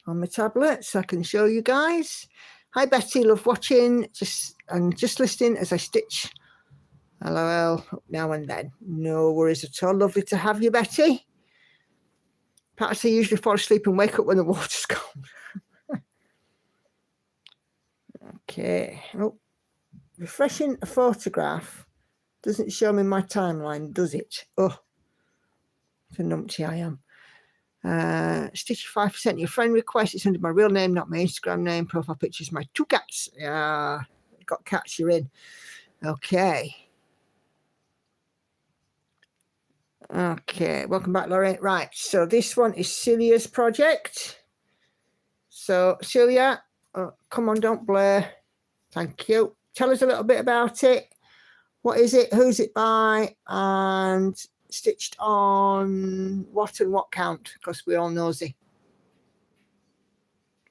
on my tablet so I can show you guys. Hi, Betty. Love watching just listening as I stitch. LOL now and then. No worries at all. Lovely to have you, Betty. Perhaps I usually fall asleep and wake up when the water's gone. Okay. Oh, refreshing a photograph doesn't show me my timeline, does it? Oh, it's a numpty I am. Stitch 5% your friend request. It's under my real name, not my Instagram name. Profile pictures my 2 cats. Yeah, got cats, you're in. Okay. Okay, welcome back, Laurie. Right, so this one is Celia's project. So Celia, come on, don't blur. Thank you. Tell us a little bit about it. What is it? Who's it by? And stitched on what and what count? Because we're all nosy.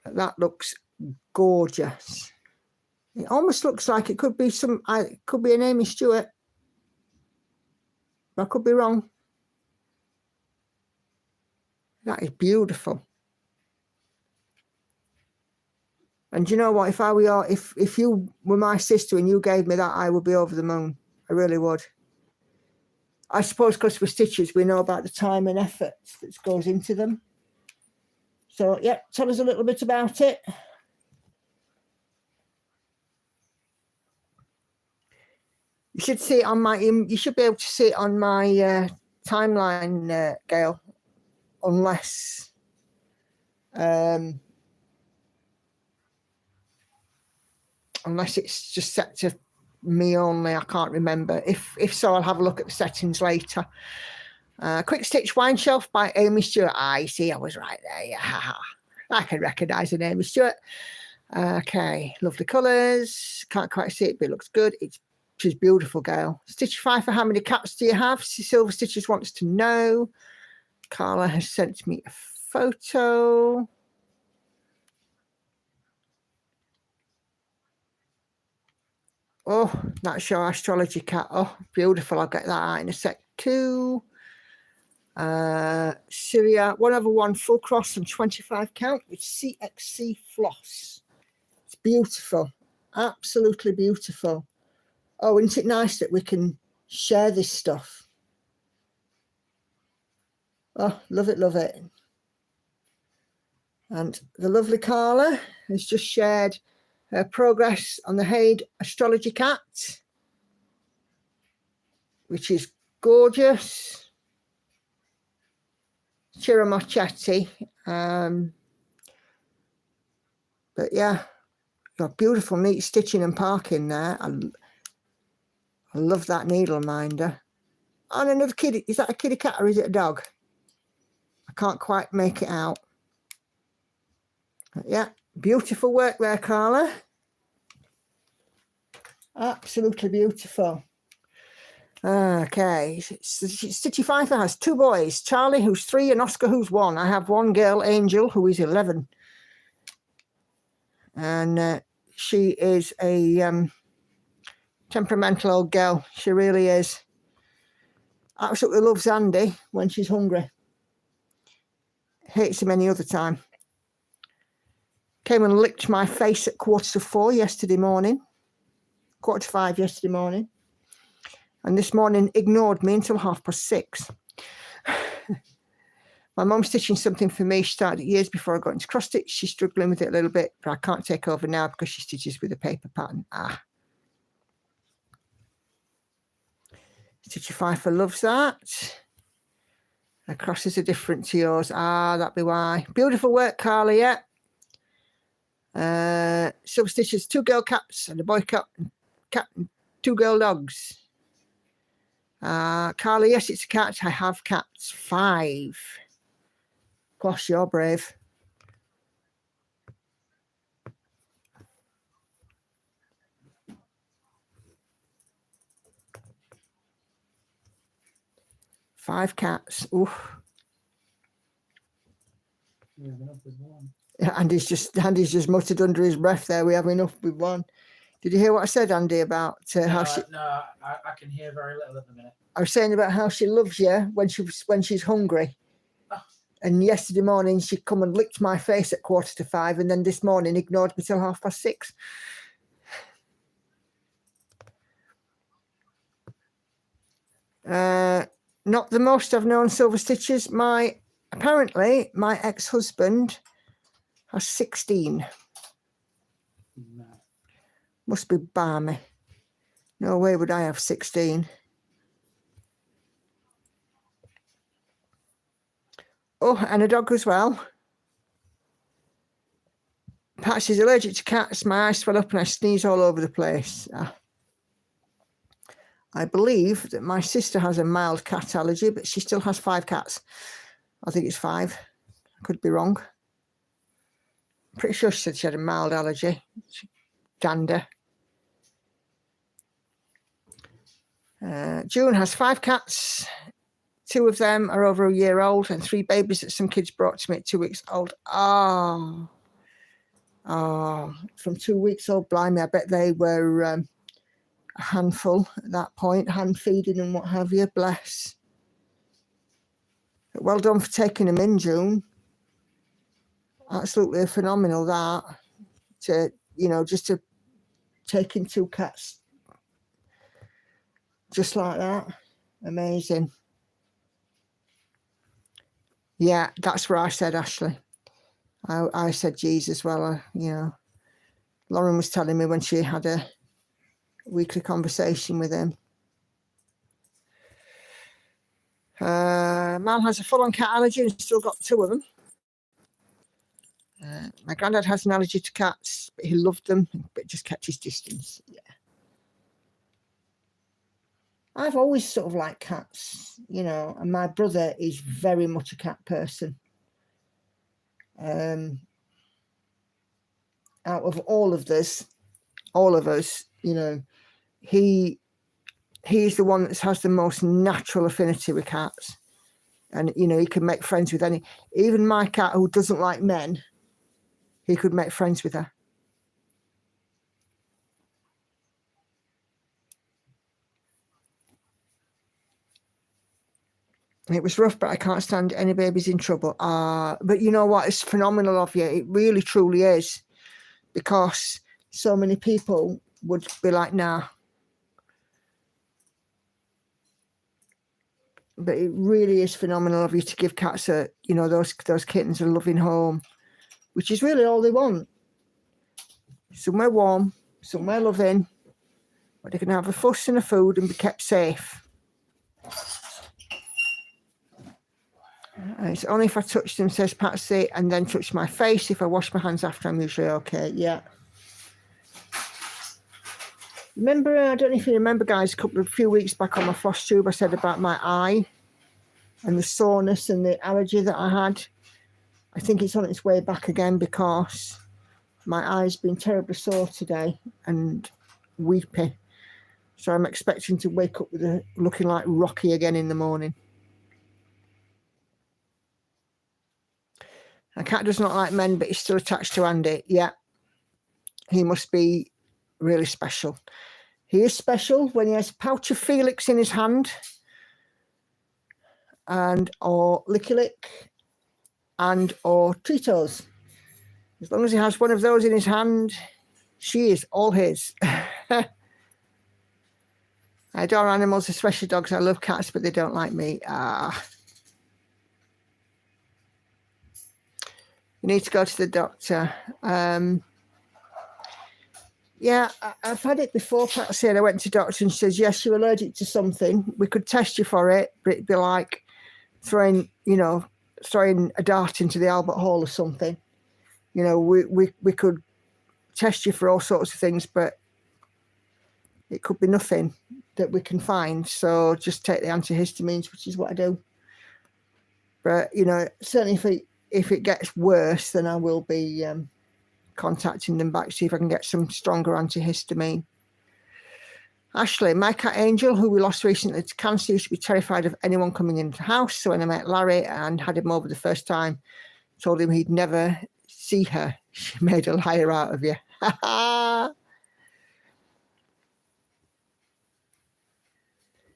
That looks gorgeous. It almost looks like it could be an Amy Stewart. I could be wrong. That is beautiful. And you know what? If you were my sister and you gave me that, I would be over the moon. I really would. I suppose because we're stitchers, we know about the time and effort that goes into them. So yeah, tell us a little bit about it. You should see it on my. You should be able to see it on my timeline, Gail, unless it's just set to me only. I can't remember. If so, I'll have a look at the settings later. Quick Stitch Wine Shelf by Amy Stewart. I see, I was right there. Yeah, I can recognise an Amy Stewart. Okay, lovely colours. Can't quite see it, but it looks good. She's beautiful, Gail. Stitchify for how many cats do you have? Silver Stitches wants to know. Carla has sent me a photo. Oh, that's your astrology cat. Oh, beautiful. I'll get that out in a sec too. Syria 1/1 full cross and 25 count with CXC floss. It's beautiful. Absolutely beautiful. Oh, isn't it nice that we can share this stuff? Oh, love it, love it. And the lovely Carla has just shared her progress on the Haid astrology cat, which is gorgeous. Chiramochetti. But yeah, got beautiful, neat stitching and parking there. I love that needle minder. And another kitty. Is that a kitty cat or is it a dog? I can't quite make it out. But yeah, beautiful work there, Carla. Absolutely beautiful. Okay, Stitchy Pfeiffer has 2 boys, Charlie, who's 3, and Oscar, who's 1. I have 1 girl, Angel, who is 11. And she is a temperamental old girl. She really is. Absolutely loves Andy when she's hungry. Hates him any other time. Came and licked my face at 4:45 yesterday morning. 4:45 yesterday morning. And this morning ignored me until 6:30. My mum's stitching something for me. She started it years before I got into cross stitch. She's struggling with it a little bit, but I can't take over now because she stitches with a paper pattern. Stitchy Pfeiffer loves that. Her crosses are different to yours. That'd be why. Beautiful work, Carly, yeah. Silver Stitches, 2 girl cats and a boy cat and 2 girl dogs. Carly, yes, it's a cat. I have cats. 5. Gosh, you're brave. Five cats. Oof. We have enough with 1. Yeah, Andy's just muttered under his breath there. We have enough with 1. Did you hear what I said, Andy, about how she? No, I can hear very little at the minute. I was saying about how she loves you when she's hungry. Oh. And yesterday morning she come and licked my face at 4:45, and then this morning ignored me till 6:30. Not the most I've known Silver Stitches. Apparently my ex-husband has 16. No. Must be balmy. No way would I have 16. Oh, and a dog as well. Patsy's allergic to cats. My eyes swell up and I sneeze all over the place. I believe that my sister has a mild cat allergy, but she still has 5 cats. I think it's 5. I could be wrong. I'm pretty sure she said she had a mild allergy. Dander. June has 5 cats. 2 of them are over a year old, and 3 babies that some kids brought to me at 2 weeks old. From 2 weeks old, blimey, I bet they were a handful at that point, hand feeding and what have you. Bless. But well done for taking them in, June. Absolutely phenomenal that. Just to take in 2 cats just like that. Amazing. Yeah, that's what I said, Ashley. I said geez as well. Lauren was telling me when she had a weekly conversation with him. Mal has a full-on cat allergy and still got 2 of them. My granddad has an allergy to cats, but he loved them, but just kept his distance. Yeah. I've always sort of liked cats, and my brother is very much a cat person. Out of all of us, he's the one that has the most natural affinity with cats. And, he can make friends with even my cat who doesn't like men, he could make friends with her. It was rough, but I can't stand any babies in trouble. But you know what? It's phenomenal of you. It really, truly is. Because so many people would be like, nah. But it really is phenomenal of you to give cats those kittens a loving home, which is really all they want. Somewhere warm, somewhere loving, where they can have a fuss and a food and be kept safe. It's only if I touch them, says Patsy, and then touch my face. If I wash my hands after, I'm usually okay. Yeah. Remember, I don't know if you remember, guys, a few weeks back on my floss tube, I said about my eye and the soreness and the allergy that I had. I think it's on its way back again because my eye's been terribly sore today and weepy. So I'm expecting to wake up with it looking like Rocky again in the morning. A cat does not like men, but he's still attached to Andy. Yeah. He must be really special. He is special when he has a pouch of Felix in his hand and or Licky Lick and or Tritos. As long as he has one of those in his hand, she is all his. I adore animals, especially dogs. I love cats, but they don't like me. You need to go to the doctor. Yeah, I've had it before. Pat said I went to the doctor and she says, yes, you're allergic to something. We could test you for it, but it'd be like throwing a dart into the Albert Hall or something. You know, we could test you for all sorts of things, but it could be nothing that we can find. So just take the antihistamines, which is what I do. But, you know, certainly if it gets worse, then I will be contacting them back, see if I can get some stronger antihistamine. Ashley, my cat Angel, who we lost recently to cancer, used to be terrified of anyone coming into the house. So when I met Larry and had him over the first time, told him he'd never see her. She made a liar out of you.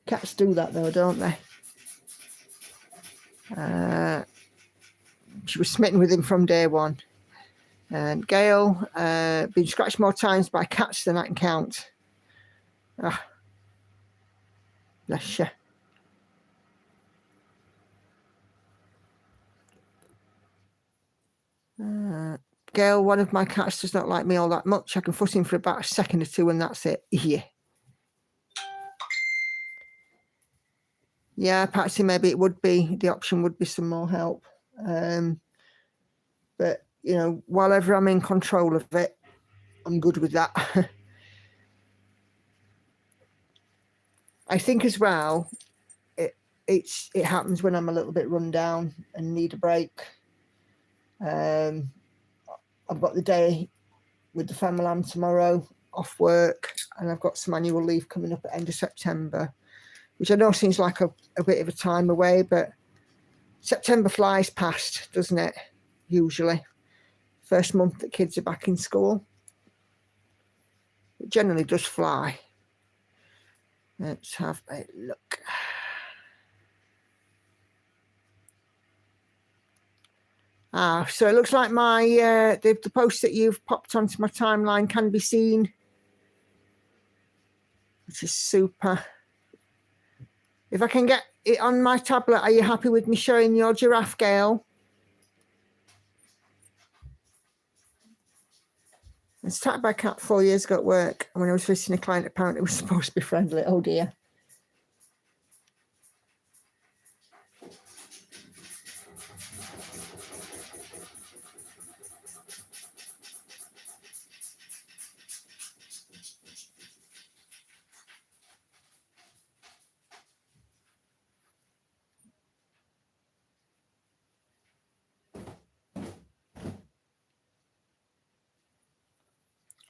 Cats do that though, don't they? She was smitten with him from day one. And Gail, been scratched more times by cats than I can count. Bless you. Gail, one of my cats does not like me all that much. I can fuss him for about a second or two and that's it. Yeah. Yeah, Patsy, maybe it would be, the option would be some more help. But, you know, while ever I'm in control of it, I'm good with that. I think as well, it happens when I'm a little bit run down and need a break. I've got the day with the family lamb tomorrow off work, and I've got some annual leave coming up at end of September, which I know seems like a bit of a time away, but September flies past, doesn't it? Usually. First month that kids are back in school. It generally does fly. Let's have a look. So it looks like my the post that you've popped onto my timeline can be seen, which is super. If I can get it on my tablet, are you happy with me showing your giraffe, Gail? I was attacked by a cat 4 years ago at work, and when I was visiting a client, apparently it was supposed to be friendly. Oh dear.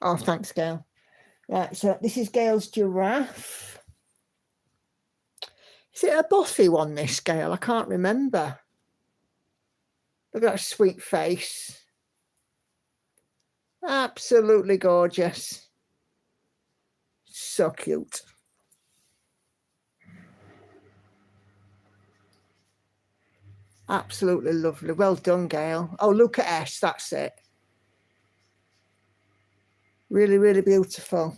Oh, thanks, Gail. Right, so this is Gail's giraffe. Is it a bossy one, this, Gail? I can't remember. Look at that sweet face. Absolutely gorgeous. So cute. Absolutely lovely. Well done, Gail. Oh, look at S. That's it. Really, really beautiful.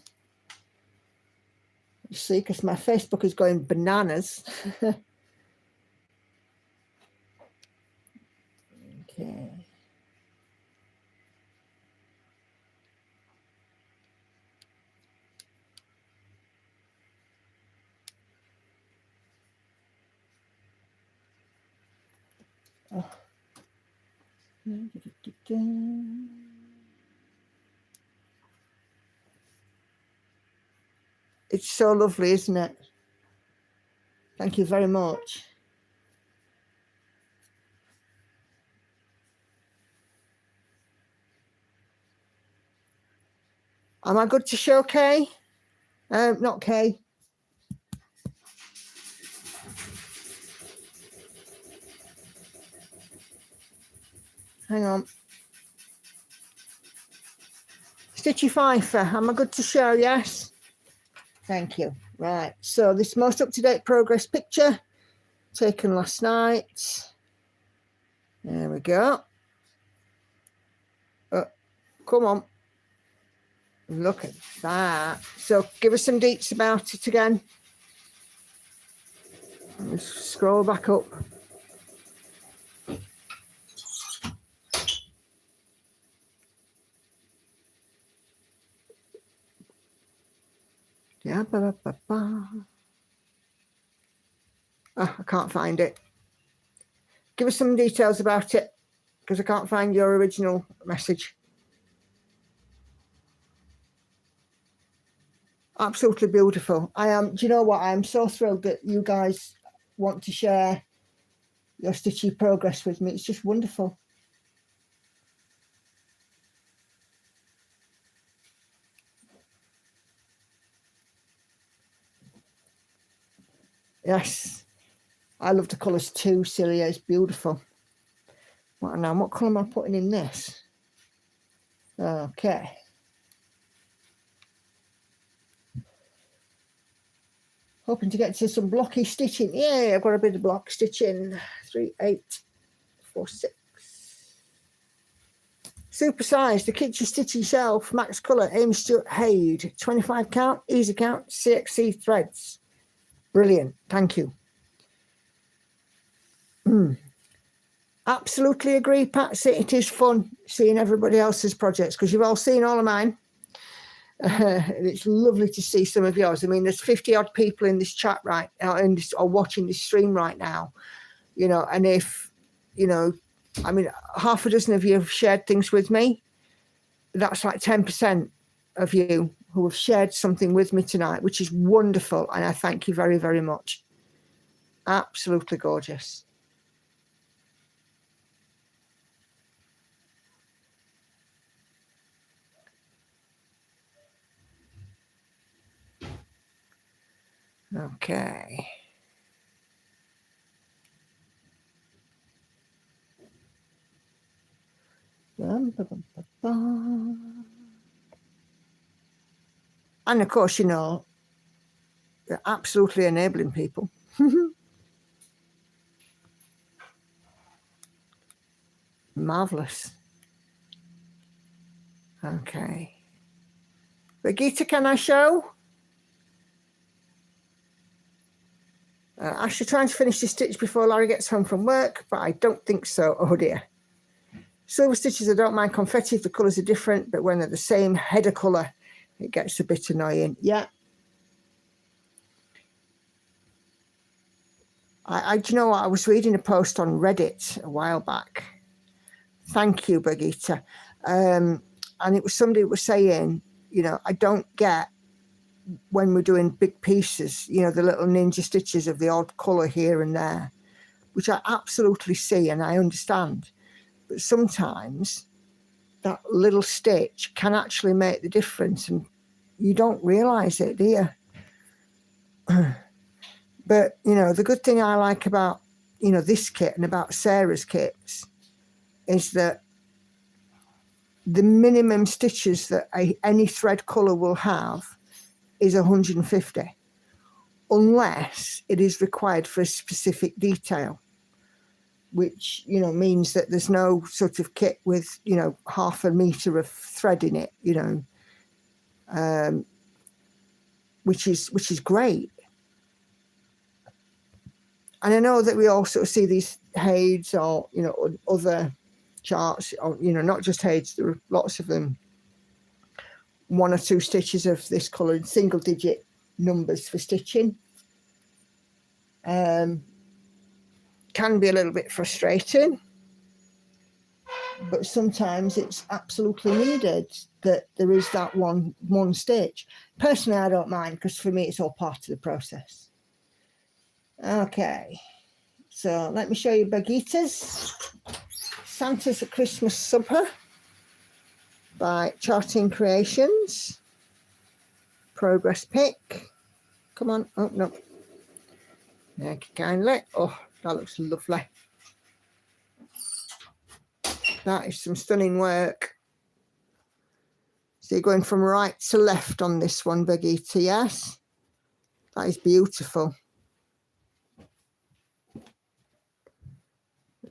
You see, because my Facebook is going bananas. Okay. Oh. It's so lovely, isn't it? Thank you very much. Am I good to show Kay? Not Kay. Hang on. Stitchy Pfeiffer, am I good to show? Yes. Thank you. Right. So this most up-to-date progress picture taken last night. There we go. Oh, come on. Look at that. So give us some deets about it again. Let's scroll back up. Yeah, I can't find it. Give us some details about it, because I can't find your original message. Absolutely beautiful. I am. Do you know what? I am so thrilled that you guys want to share your stitchy progress with me. It's just wonderful. Yes, I love the colours too, Celia. It's beautiful. What now? What colour am I putting in this? Okay. Hoping to get to some blocky stitching. Yeah, I've got a bit of block stitching. 3, 8, 4, 6. Super size, the kitchen stitching shelf, max colour, Amy Stewart Hayde, 25 count, easy count, CXC threads. Brilliant, thank you. Absolutely agree, Patsy. It is fun seeing everybody else's projects, because you've all seen all of mine. It's lovely to see some of yours. I mean, there's 50 odd people in this chat right now, or watching this stream right now, you know, and if, you know, I mean, half a dozen of you have shared things with me. That's like 10% of you who have shared something with me tonight, which is wonderful. And I thank you very, very much. Absolutely gorgeous. Okay. And of course, you know, they're absolutely enabling people. Marvelous. Okay. Brigitte, can I show? Ashley, trying to finish the stitch before Larry gets home from work, but I don't think so. Oh dear. Silver stitches, I don't mind confetti if the colours are different, but when they're the same header colour, it gets a bit annoying. Yeah. Do you know what? I was reading a post on Reddit a while back. Thank you, Brigitte. And it was somebody who was saying, you know, I don't get when we're doing big pieces, you know, the little ninja stitches of the odd colour here and there, which I absolutely see and I understand. But sometimes that little stitch can actually make the difference, and you don't realise it, do you? But, you know, the good thing I like about, you know, this kit and about Sarah's kits is that the minimum stitches that any thread colour will have is 150, unless it is required for a specific detail, which, you know, means that there's no sort of kit with, you know, 0.5 metre of thread in it, you know, which is great. And I know that we also see these Hades or, you know, other charts, or, you know, not just Hades, there are lots of them, 1 or 2 stitches of this colour in single digit numbers for stitching. can be a little bit frustrating, but sometimes it's absolutely needed that there is that one stitch. Personally, I don't mind, because for me it's all part of the process. Okay, so let me show you Bagheeta's Santa's Christmas Supper by Charting Creations. Progress pic. Come on. Oh, no. Thank you kindly. Oh, that looks lovely. That is some stunning work. So you're going from right to left on this one, Bagheeta, yes? That is beautiful.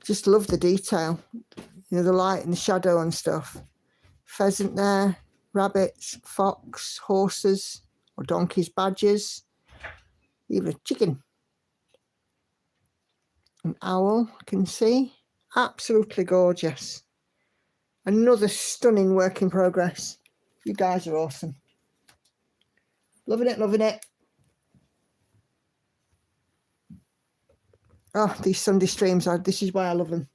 Just love the detail. You know, the light and the shadow and stuff. Pheasant there, rabbits, fox, horses or donkeys, badgers, even a chicken. An owl, I can see. Absolutely gorgeous. Another stunning work in progress. You guys are awesome. Loving it, loving it. Oh, these Sunday streams, this is why I love them.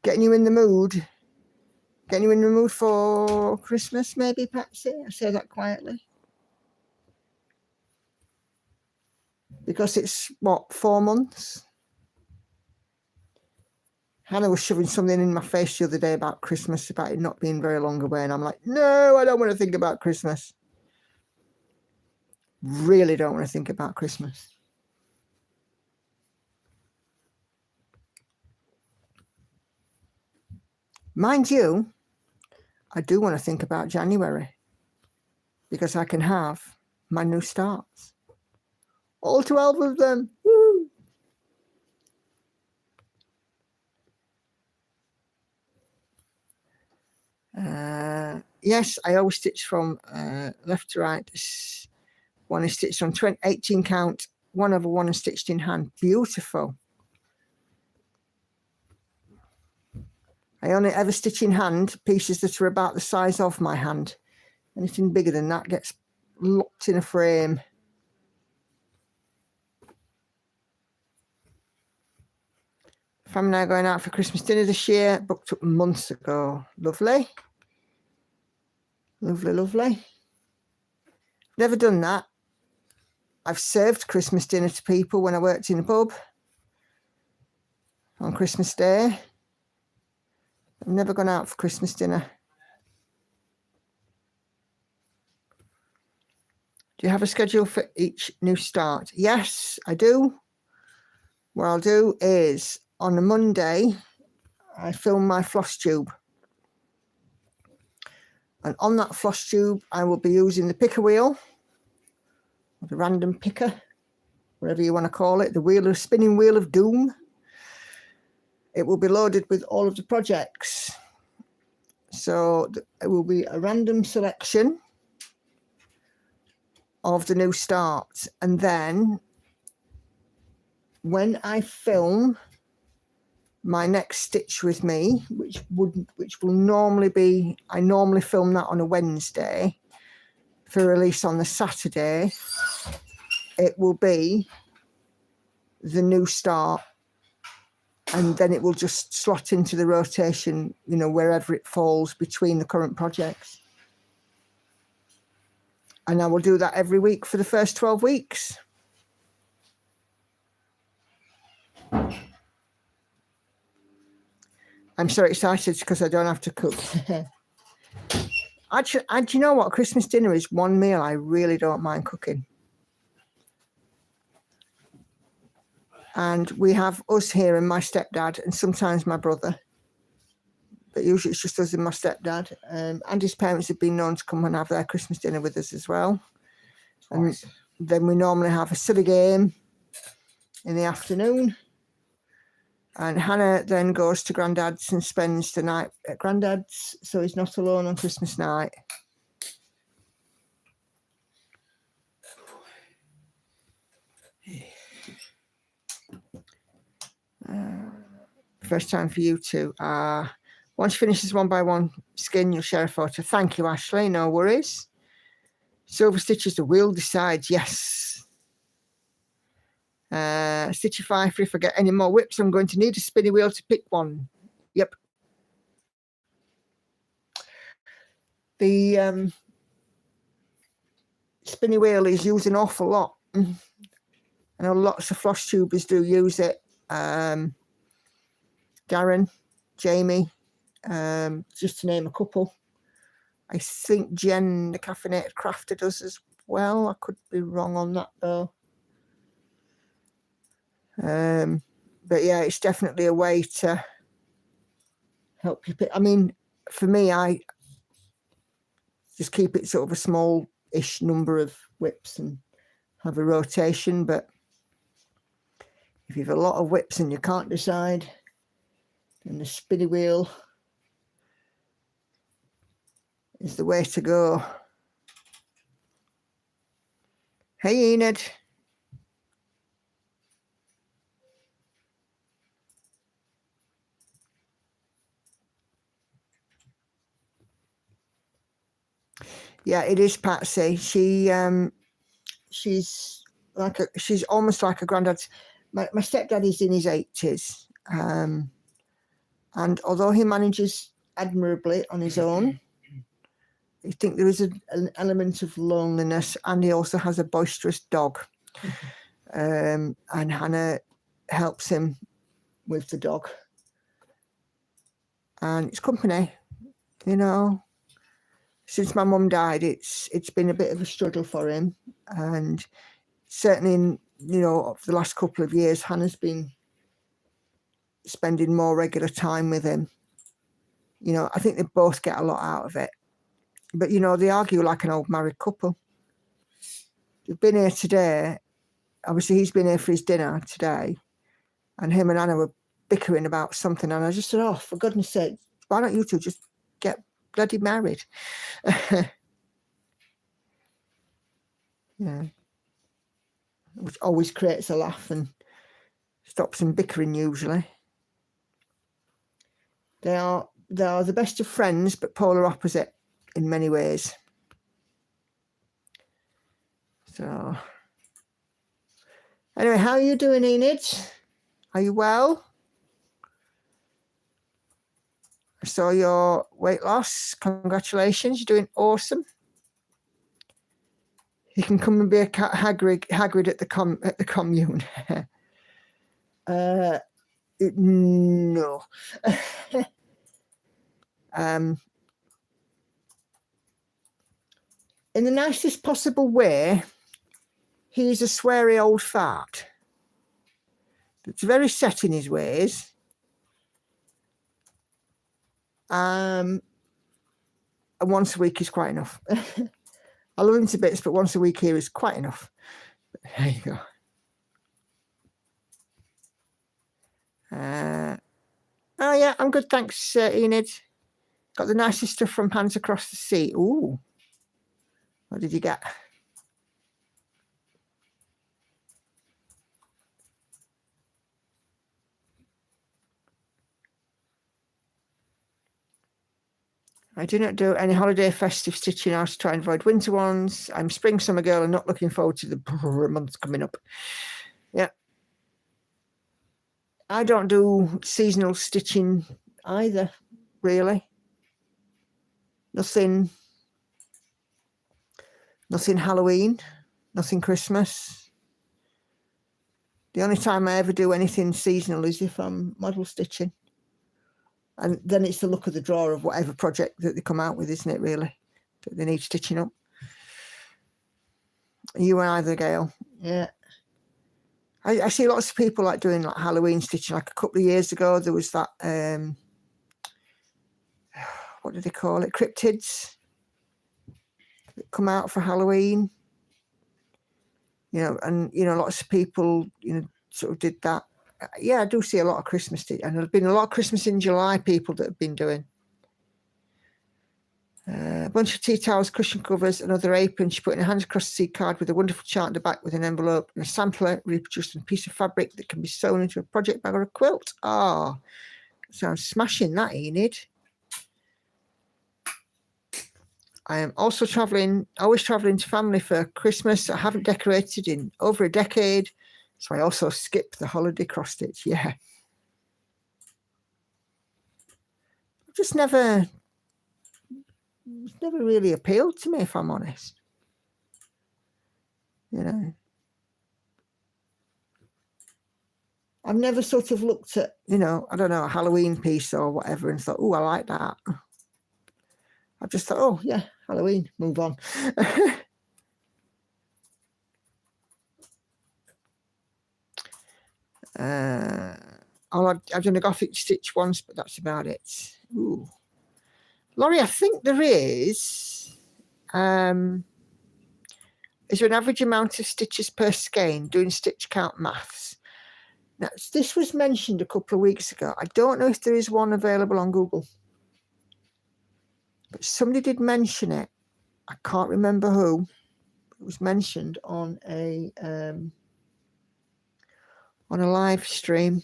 Getting you in the mood. Getting you in the mood for Christmas, maybe, Patsy? I say that quietly. Because it's, what, 4 months? Hannah was shoving something in my face the other day about Christmas, about it not being very long away. And I'm like, no, I don't want to think about Christmas. Really don't want to think about Christmas. Mind you, I do want to think about January, because I can have my new starts. All 12 of them. Woo! Yes, I always stitch from left to right. One is stitched on 18 count, 1/1 is stitched in hand. Beautiful. I only ever stitch in hand pieces that are about the size of my hand. Anything bigger than that gets locked in a frame. Family and I are going out for Christmas dinner this year, booked up months ago. Lovely. Lovely, lovely. Never done that. I've served Christmas dinner to people when I worked in a pub on Christmas Day. I've never gone out for Christmas dinner. Do you have a schedule for each new start? Yes, I do. What I'll do is on a Monday, I film my floss tube. And on that floss tube, I will be using the picker wheel, or the random picker, whatever you want to call it, the spinning wheel of doom. It will be loaded with all of the projects. So it will be a random selection of the new start. And then when I film my next stitch with me, which will normally be, I normally film that on a Wednesday for release on the Saturday, it will be the new start, and then it will just slot into the rotation, you know, wherever it falls between the current projects. And I will do that every week for the first 12 weeks. I'm so excited because I don't have to cook. Actually, do you know what? Christmas dinner is one meal I really don't mind cooking. And we have us here and my stepdad and sometimes my brother. But usually it's just us and my stepdad. And his parents have been known to come and have their Christmas dinner with us as well. And then we normally have a silly game in the afternoon. And Hannah then goes to Grandad's and spends the night at Grandad's, so he's not alone on Christmas night. First time for you too. Once you finish this one by one skin, you'll share a photo. Thank you, Ashley. No worries. Silver Stitches, the wheel decides. Yes. Stitchify, if I get any more whips, I'm going to need a spinny wheel to pick one. Yep. The spinny wheel is used an awful lot. I know lots of floss tubers do use it. Darren, Jamie, just to name a couple. I think Jen, the Caffeinated Crafter, does as well. I could be wrong on that though. But yeah, it's definitely a way to help you pick. I mean, for me, I just keep it sort of a small-ish number of whips and have a rotation. But if you've a lot of whips and you can't decide, then the spinny wheel is the way to go. Hey, Enid. Yeah, it is Patsy. She's almost like a granddad. My stepdaddy's in his 80s, and although he manages admirably on his own, I think there is an element of loneliness, and he also has a boisterous dog. And Hannah helps him with the dog, and it's company, you know. Since my mum died, it's been a bit of a struggle for him, and certainly in, you know, the last couple of years, Hannah's been spending more regular time with him. You know, I think they both get a lot out of it, but you know, they argue like an old married couple. They've been here today. Obviously, he's been here for his dinner today, and him and Anna were bickering about something, and I just said, "Oh, for goodness sake, why don't you two just get bloody married?" Yeah, which always creates a laugh and stops them bickering usually. They are the best of friends, but polar opposite in many ways. So anyway, how are you doing, Enid? Are you well? I saw your weight loss. Congratulations, you're doing awesome. You can come and be a Hagrid at the commune. No. In the nicest possible way, he's a sweary old fart. It's very set in his ways. And once a week is quite enough. I love him to bits, but once a week here is quite enough. But there you go. Oh yeah, I'm good, thanks, Enid. Got the nicest stuff from Hands Across the Sea. Ooh, what did you get? I do not do any holiday festive stitching out to try and avoid winter ones. I'm spring summer girl and not looking forward to the months coming up. Yeah. I don't do seasonal stitching either, really. Nothing Halloween, nothing Christmas. The only time I ever do anything seasonal is if I'm model stitching. And then it's the look of the draw of whatever project that they come out with, isn't it, really? That they need stitching up. You and either, Gail. Yeah. I see lots of people like doing like Halloween stitching. Like a couple of years ago, there was that, what do they call it? Cryptids that come out for Halloween. You know, and, you know, lots of people, you know, sort of did that. Yeah, I do see a lot of Christmas stitching. And there's been a lot of Christmas in July people that have been doing. A bunch of tea towels, cushion covers, another apron. She put in a Hands Across the Sea card with a wonderful chart in the back with an envelope and a sampler reproduced on a piece of fabric that can be sewn into a project bag or a quilt. Oh, sounds smashing, that, Enid. I am also always traveling to family for Christmas. I haven't decorated in over a decade, so I also skip the holiday cross stitch. Yeah. It's never really appealed to me, if I'm honest. You know, I've never sort of looked at, you know, I don't know, a Halloween piece or whatever and thought, oh, I like that. I just thought, oh, yeah, Halloween, move on. I've done a Gothic stitch once, but that's about it. Ooh. Laurie, I think there is there an average amount of stitches per skein doing stitch count maths? Now, this was mentioned a couple of weeks ago. I don't know if there is one available on Google, but somebody did mention it. I can't remember who. It was mentioned on a live stream.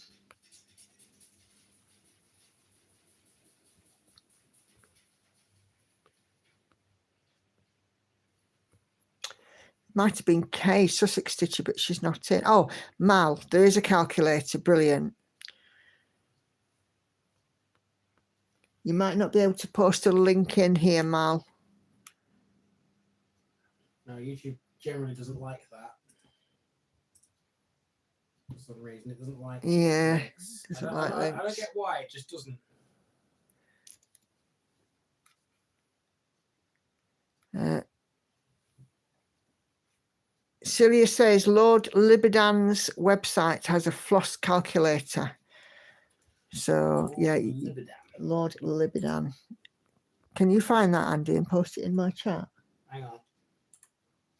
Might have been Kay, Sussex Stitcher, but she's not in. Oh, Mal, there is a calculator. Brilliant. You might not be able to post a link in here, Mal. No, YouTube generally doesn't like that. For some reason, it doesn't like. Yeah, links. doesn't I like don't links. get why. It just doesn't. Celia says Lord Libidan's website has a floss calculator. So, yeah, Lord Libidan. Can you find that, Andy, and post it in my chat? Hang on.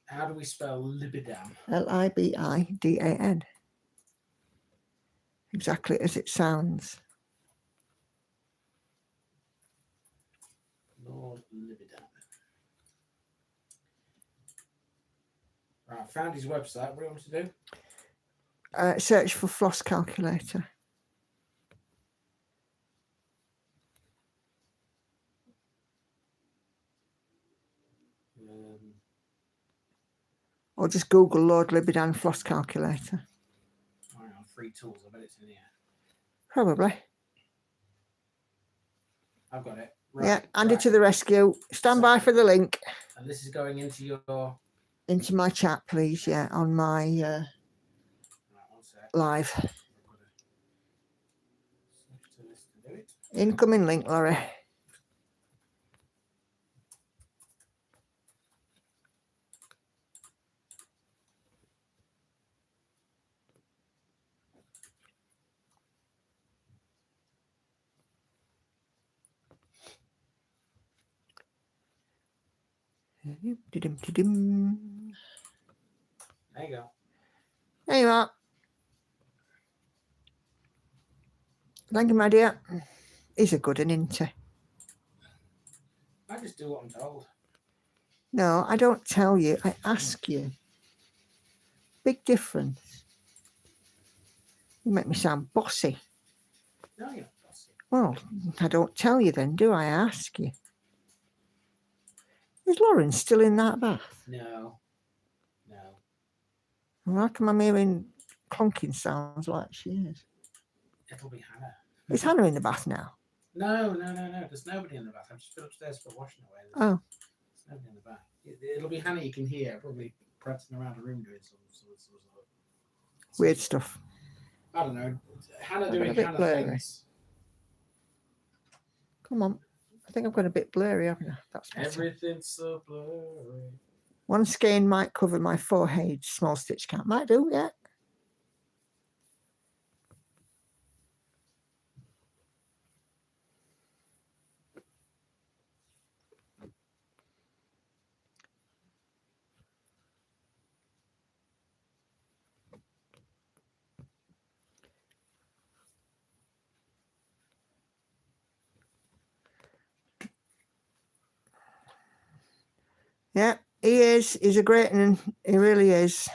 How do we spell Libidan? Libidan. Exactly as it sounds. Lord Libidan. Right, I found his website. What do you want me to do? Search for floss calculator. Or just Google Lord Libidan floss calculator. Hang on, free tools. I bet it's in here. Probably. I've got it. Right, Yeah, Andy to the rescue. Stand by for the link. And this is going into your... Into my chat, please. Yeah, on my right, one sec. live. I've got to switch to this to do it. Incoming link, Laurie. There you go. There you are. Thank you, my dear. He's a good one, isn't he? I just do what I'm told. No, I don't tell you. I ask you. Big difference. You make me sound bossy. No, you're not bossy. Well, I don't tell you then, do I? I ask you. Is Lauren still in that bath? No. Well, how come I'm hearing clonking sounds like she is? It'll be Hannah. Is Hannah in the bath now? No. There's nobody in the bath. I've just been upstairs for washing away. Oh. There's nobody in the bath. It'll be Hannah you can hear, probably prancing around a room doing some Weird stuff. I don't know. Hannah I've doing got a bit Hannah blurry. things. Come on. I think I've got a bit blurry, haven't I? That's better. Everything's so blurry. One skein might cover my forehead, small stitch count. Might do, yeah. Yeah, he is. He's a great one. He really is.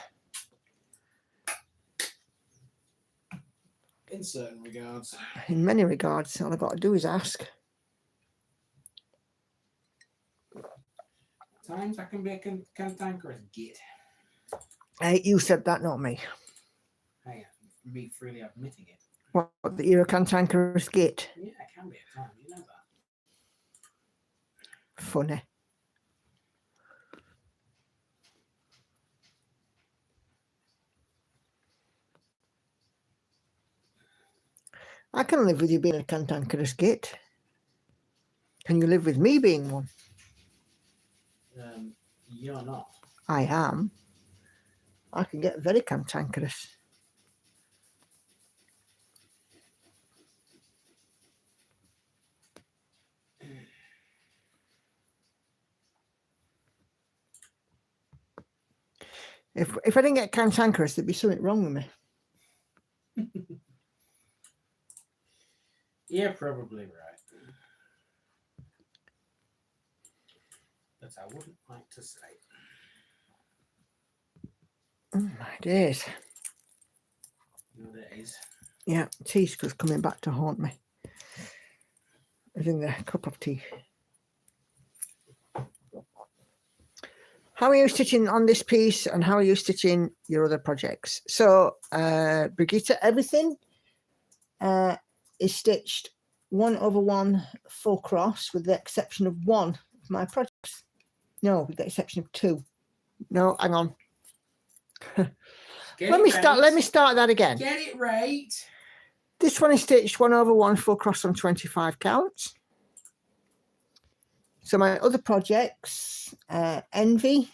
In certain regards. In many regards, all I've got to do is ask. times I can be a cantankerous git. Hey, you said that, not me. Hey, me freely admitting it. What, that you're a cantankerous git? Yeah, I can be at times. You know that. Funny. I can live with you being a cantankerous git. Can you live with me being one? You're not. I am. I can get very cantankerous. If I didn't get cantankerous, there'd be something wrong with me. You're probably right. But I wouldn't like to say. Oh, my days. No days. Yeah, tea's coming back to haunt me. As in the cup of tea. How are you stitching on this piece and how are you stitching your other projects? So, Brigitte, everything is stitched 1/1 full cross with the exception of one of my projects. No, with the exception of two. No, hang on. Let me start that again. Get it right. This one is stitched 1/1 full cross on 25 counts. So my other projects, Envy,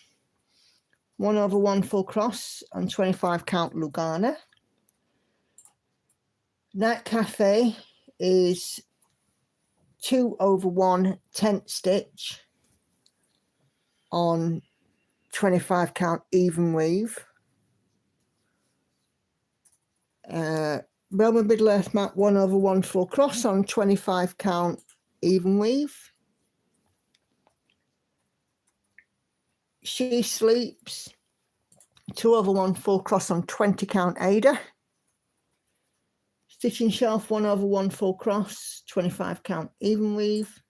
1/1 full cross on 25 count Lugana. Night Cafe is 2/1 tent stitch on 25 count even weave. Roman Middle Earth Map 1/1 full cross on 25 count even weave. She Sleeps 2/1 full cross on 20 count Ada. Stitching Shelf 1/1 full cross 25 count even weave.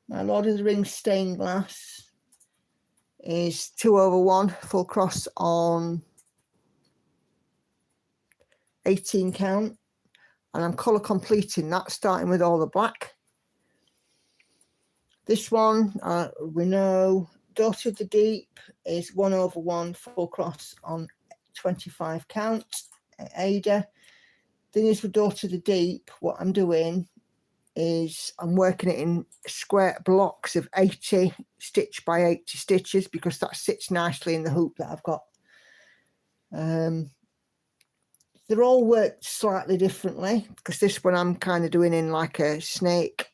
My Lord of the Rings stained glass is 2/1 full cross on 18 count, and I'm colour completing that, starting with all the black. This one, we know Daughter of the Deep is 1/1 full cross on 25 count Ada. Thing is with Daughter of the Deep, what I'm doing is I'm working it in square blocks of 80 stitch by 80 stitches because that sits nicely in the hoop that I've got. They're all worked slightly differently because this one I'm kind of doing in like a snake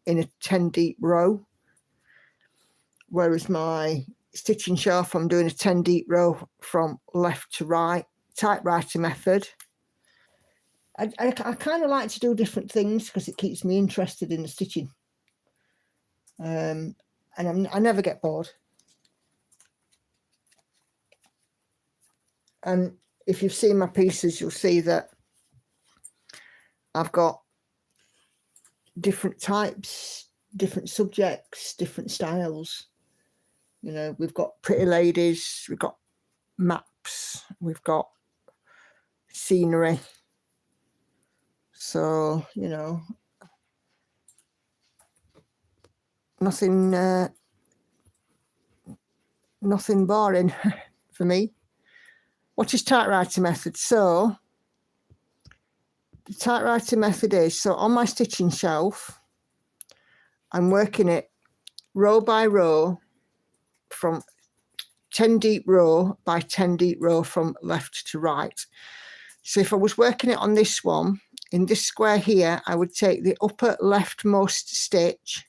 in a 10 deep row, whereas my Stitching Shelf I'm doing a 10 deep row from left to right, typewriter method. I kind of like to do different things because it keeps me interested in the stitching, and I never get bored. And if you've seen my pieces, you'll see that I've got different types, different subjects, different styles. You know, we've got pretty ladies, we've got maps, we've got scenery. So, you know, nothing boring for me. What is typewriter method? So the typewriter method is, so on my Stitching Shelf, I'm working it row by row from 10 deep row by 10 deep row from left to right. So if I was working it on this one, in this square here, I would take the upper leftmost stitch,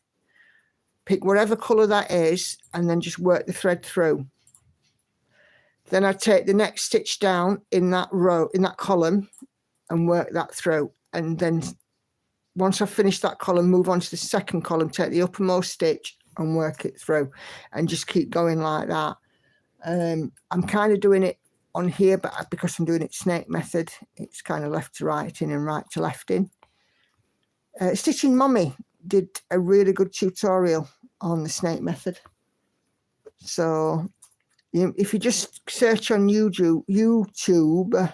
pick whatever colour that is, and then just work the thread through. Then I take the next stitch down in that row, in that column, and work that through. And then once I've finished that column, move on to the second column, take the uppermost stitch and work it through, and just keep going like that. I'm kind of doing it on here, but because I'm doing it snake method, it's kind of left to right in and right to left in. Stitching Mummy did a really good tutorial on the snake method. So if you just search on YouTube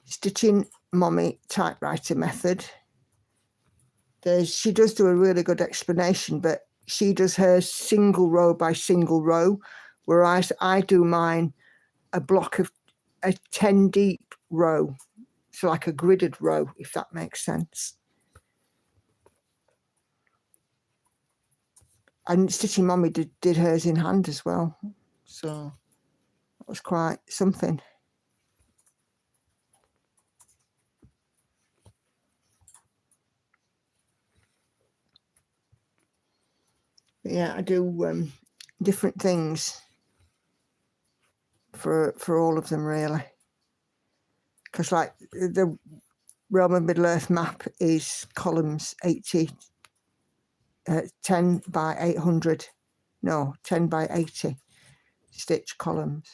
stitching mommy typewriter method, she does do a really good explanation, but she does hers single row by single row, whereas I do mine a block of a 10 deep row, so like a gridded row, if that makes sense. And Stitching Mommy did hers in hand as well, so that was quite something. But yeah, I do different things for all of them, really, because like the Roman Middle Earth map is columns 80, 10 by 800, no, 10 by 80 stitch columns.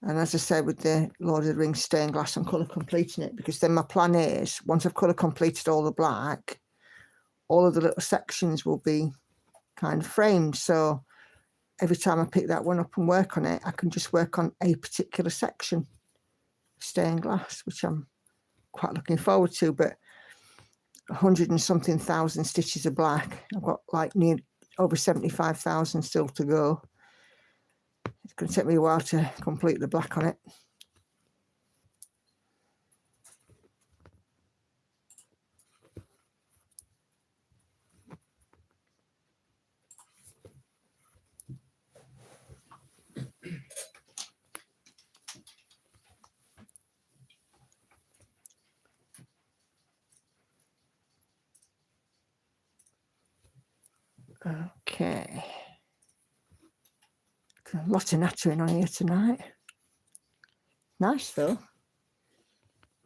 And as I said, with the Lord of the Rings stained glass, I'm colour completing it, because then my plan is, once I've colour completed all the black, all of the little sections will be kind of framed. So every time I pick that one up and work on it, I can just work on a particular section of stained glass, which I'm quite looking forward to. But 100 and something thousand stitches of black, I've got like near over 75,000 still to go. It's going to take me a while to complete the black on it. Okay. A lot of nattering on here tonight. Nice though.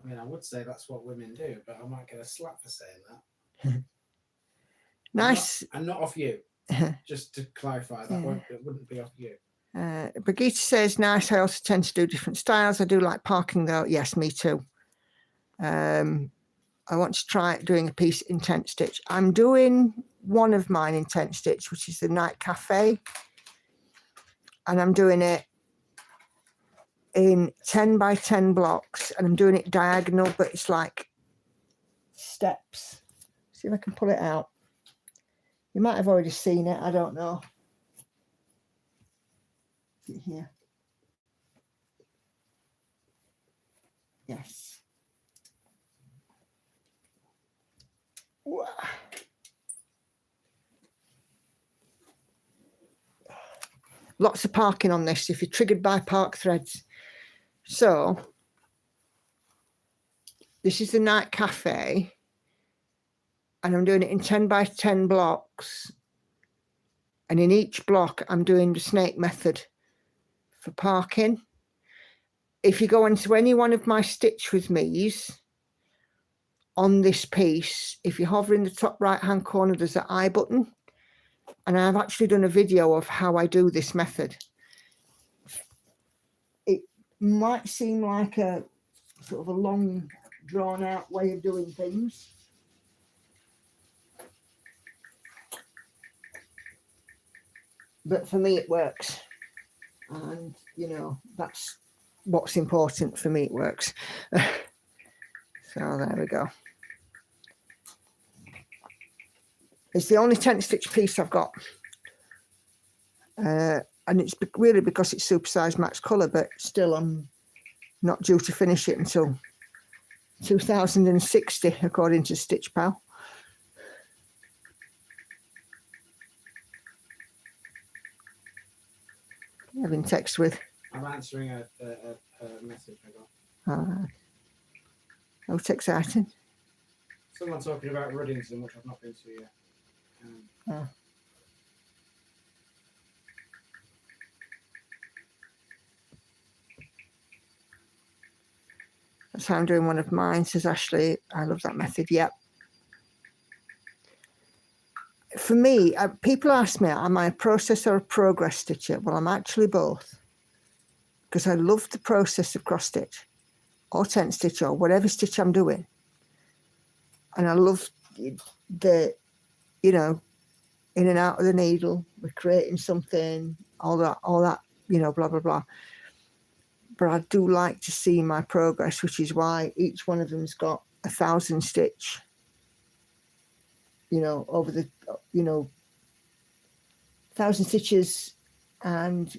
I mean, I would say that's what women do, but I might get a slap for saying that. Nice. And not off you. Just to clarify, that it wouldn't be off you. Brigitte says, nice. I also tend to do different styles. I do like parking though. Yes, me too. I want to try doing a piece in tent stitch. I'm doing one of mine in tent stitch, which is the Night Cafe. And I'm doing it in 10 by 10 blocks, and I'm doing it diagonal, but it's like steps. See if I can pull it out. You might have already seen it, I don't know. Is it here? Yes. Wow. Lots of parking on this if you're triggered by park threads. So this is the Night Cafe, and I'm doing it in 10 by 10 blocks, and in each block I'm doing the snake method for parking. If you go into any one of my stitch with me's on this piece, if you hover in the top right hand corner, there's an I button, and I've actually done a video of how I do this method. It might seem like a sort of a long drawn out way of doing things, but for me it works, and you know, that's what's important. For me it works. So there we go. It's the only tent stitch piece I've got, and it's really because it's supersized max colour, but still I'm not due to finish it until 2060 according to Stitch Pal. I've been text with. I'm answering a message I got. Oh, it's exciting. Someone talking about Ruddington, which I've not been to yet. That's how I'm doing one of mine, says Ashley. I love that method. Yep. For me, people ask me, am I a process or a progress stitcher? Well, I'm actually both, because I love the process of cross stitch or tent stitch or whatever stitch I'm doing. And I love the, you know, in and out of the needle. We're creating something, all that, you know, blah, blah, blah. But I do like to see my progress, which is why each one of them's got 1,000 stitch, you know, over the, you know, 1,000 stitches and,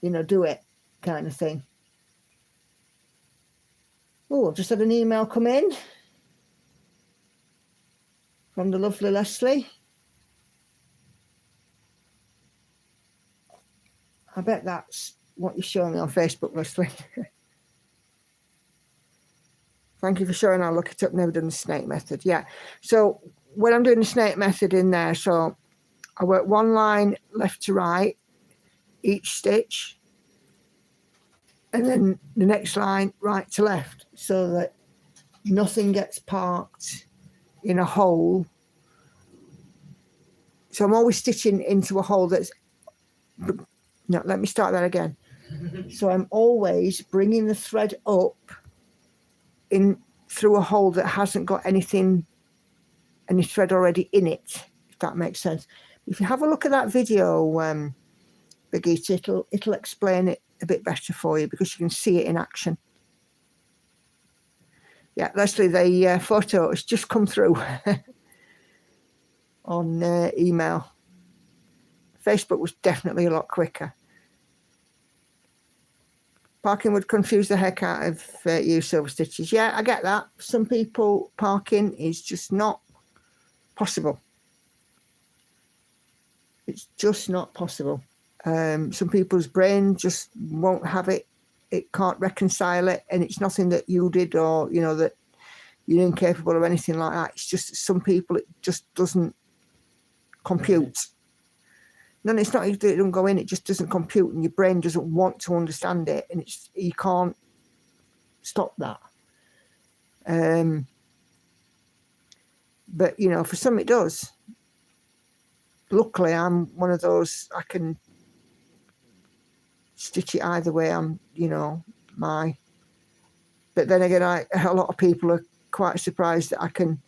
you know, do it kind of thing. Oh, I've just had an email come in from the lovely Leslie. I bet that's what you're showing me on Facebook, Leslie. Thank you for showing. I'll look it up. Never done the snake method. Yeah. So when I'm doing the snake method in there, so I work one line left to right, each stitch, and then the next line right to left, so that nothing gets parked in a hole. So I'm always stitching into a hole that's, no, let me start that again. So I'm always bringing the thread up in through a hole that hasn't got any thread already in it, if that makes sense. If you have a look at that video, Brigitte, it'll explain it a bit better for you, because you can see it in action. Yeah, Leslie, the photo has just come through on email. Facebook was definitely a lot quicker. Parking would confuse the heck out of you, silver stitches. Yeah, I get that. Some people, parking is just not possible. It's just not possible. Some people's brain just won't have it. It can't reconcile it, and it's nothing that you did, or you know, that you're incapable of anything like that. It's just some people, it just doesn't compute. No, it's not that it doesn't go in, it just doesn't compute, and your brain doesn't want to understand it, and it's, you can't stop that. But you know, for some it does. Luckily, I'm one of those, I can stitch it either way. I'm, you know, but then again, a lot of people are quite surprised that I can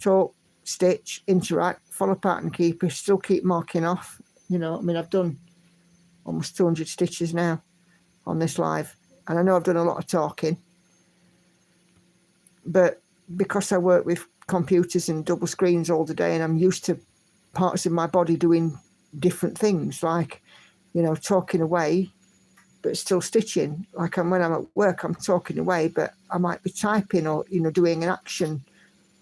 talk, stitch, interact, follow pattern keeper, still keep marking off. You know, I mean, I've done almost 200 stitches now on this live, and I know I've done a lot of talking, but because I work with computers and double screens all the day, and I'm used to parts of my body doing different things, like, you know, talking away but still stitching. Like when I'm at work, I'm talking away, but I might be typing, or, you know, doing an action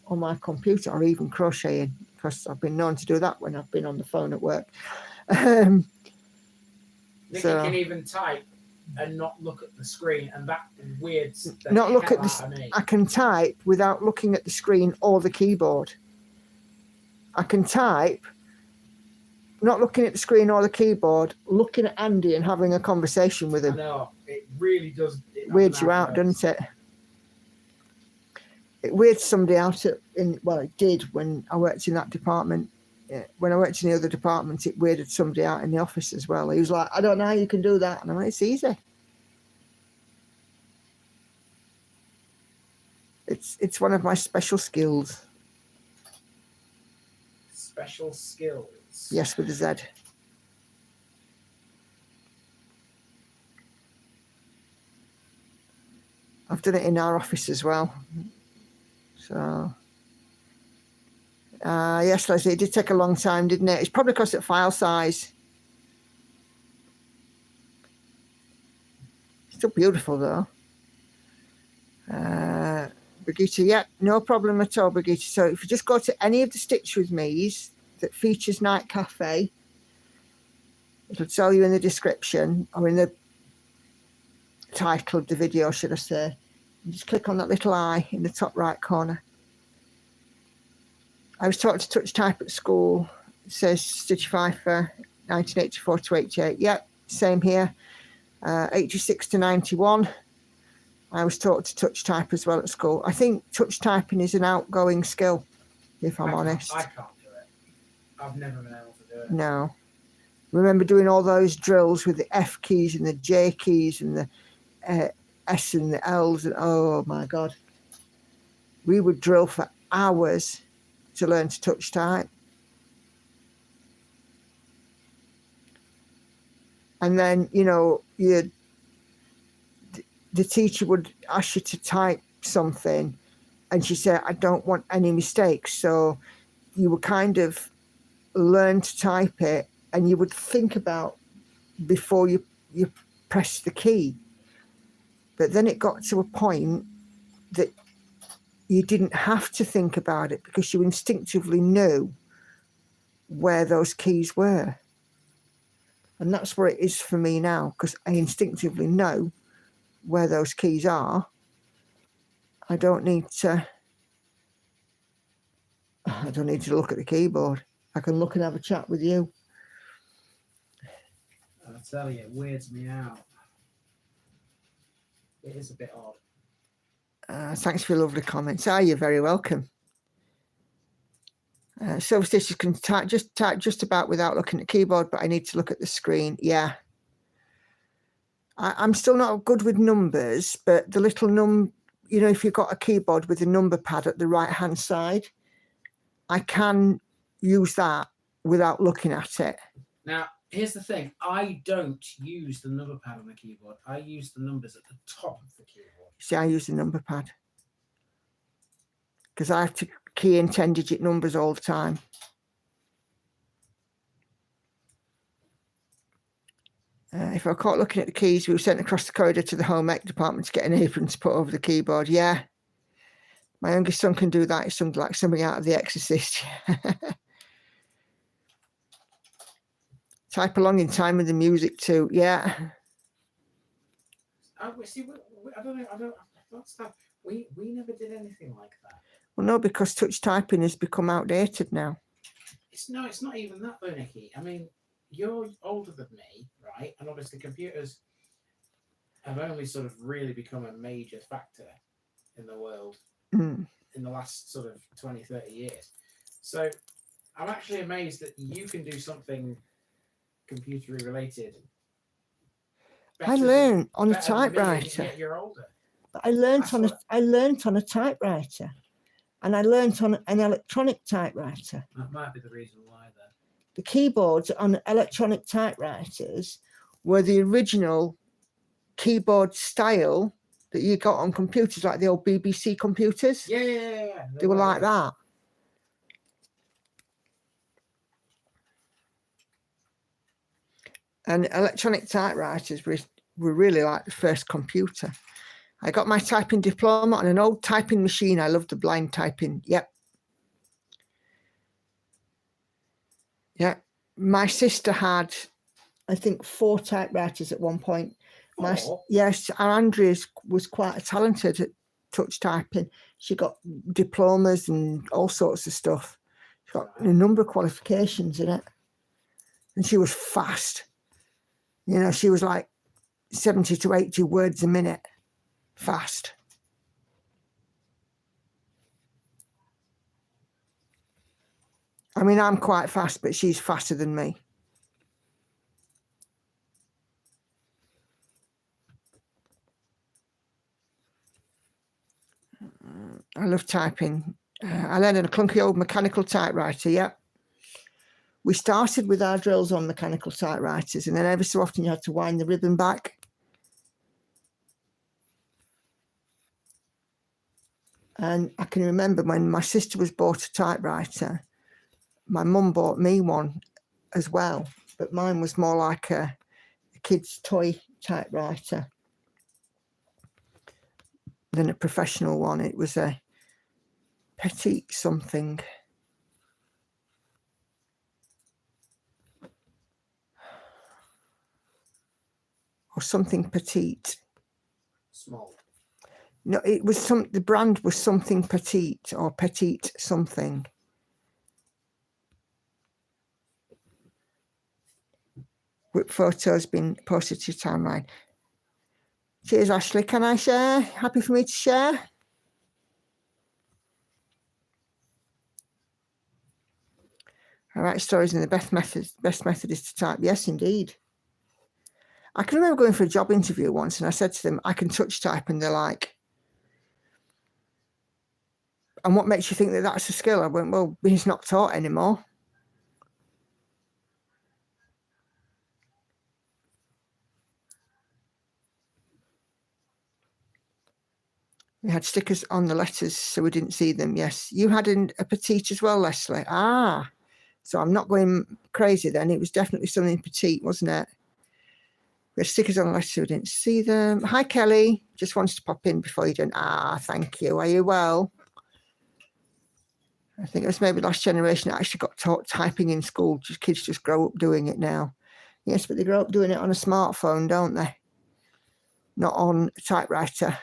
on my computer, or even crocheting, because I've been known to do that when I've been on the phone at work. Nikki can even type and not look at the screen, and that weirds the not look hell at out of me. I can type without looking at the screen or the keyboard. I can type not looking at the screen or the keyboard, looking at Andy and having a conversation with him. I know, it really does. Weirds you out, doesn't it? It weirds somebody out well, it did when I worked in that department. When I worked in the other department, it weirded somebody out in the office as well. He was like, I don't know how you can do that. And I'm like, it's easy. It's one of my special skills. Special skills. Yes, with a Z. I've done it in our office as well. So, yes, Leslie, it did take a long time, didn't it? It's probably because of file size. Still beautiful, though. Brigitte, yeah, no problem at all, Brigitte. So if you just go to any of the Stitch With Me's that features Night Cafe, it'll tell you in the description, or in the title of the video, should I say. You just click on that little eye in the top right corner. I was taught to touch type at school. It says Stitchify for 1984 to 88. Yep, same here. 86 to 91. I was taught to touch type as well at school. I think touch typing is an outgoing skill, if I'm honest. I can't do it. I've never been able to do it. No. Remember doing all those drills with the F keys and the J keys and the S and the L's, and oh my God. We would drill for hours to learn to touch type. And then, you know, the teacher would ask you to type something, and she said, I don't want any mistakes. So you would kind of learn to type it, and you would think about before you press the key. But then it got to a point that you didn't have to think about it because you instinctively knew where those keys were. And that's where it is for me now, because I instinctively know where those keys are. I don't need to look at the keyboard. I can look and have a chat with you. I tell you, it weirds me out. It is a bit odd. Thanks for your lovely comments. You're very welcome. Silverstitches can type just about without looking at the keyboard, but I need to look at the screen. Yeah. I'm still not good with numbers, but the little you know, if you've got a keyboard with a number pad at the right-hand side, I can use that without looking at it. Now, here's the thing. I don't use the number pad on the keyboard. I use the numbers at the top of the keyboard. See, I use the number pad because I have to key in 10-digit numbers all the time. If I caught looking at the keys, we were sent across the corridor to the home ec department to get an apron to put over the keyboard. Yeah. My youngest son can do that. It's something like something out of The Exorcist. Type along in time with the music too. Yeah. See, I don't know. We never did anything like that. Well, no, because touch typing has become outdated now. It's not even that though, Nikki. I mean, you're older than me, right? And obviously computers have only sort of really become a major factor in the world in the last sort of 20, 30 years. So I'm actually amazed that you can do something computery related. I learned on a typewriter. Yet you're older. But I learned on a typewriter, and I learned on an electronic typewriter. That might be the reason why then. The keyboards on electronic typewriters were the original keyboard style that you got on computers, like the old BBC computers. Yeah. They were like that. And electronic typewriters were really like the first computer. I got my typing diploma on an old typing machine. I loved the blind typing. Yep. Yeah. My sister had, I think, 4 typewriters at one point. Yes, our Andrea's was quite talented at touch typing. She got diplomas and all sorts of stuff. She got a number of qualifications in it. And she was fast. You know, she was like 70 to 80 words a minute. Fast. I mean, I'm quite fast, but she's faster than me. I love typing. I learned on a clunky old mechanical typewriter, yeah. We started with our drills on mechanical typewriters, and then every so often you had to wind the ribbon back. And I can remember when my sister was bought a typewriter, my mum bought me one as well, but mine was more like a kid's toy typewriter than a professional one. It was a petite something. Or something petite. Small. No, it was the brand was something petite or petite something. With photos being posted to your timeline. Cheers, Ashley. Can I share? Happy for me to share? All right, stories, and the best method is to type. Yes, indeed. I can remember going for a job interview once, and I said to them, I can touch type, and they're like, and what makes you think that that's a skill? I went, well, he's not taught anymore. We had stickers on the letters, so we didn't see them. Yes, you had a petite as well, Leslie. Ah, so I'm not going crazy then. It was definitely something petite, wasn't it? We had stickers on the letters, so we didn't see them. Hi, Kelly. Just wanted to pop in before you didn't. Ah, thank you. Are you well? I think it was maybe last generation that actually got taught typing in school. Just kids just grow up doing it now. Yes, but they grow up doing it on a smartphone, don't they? Not on a typewriter.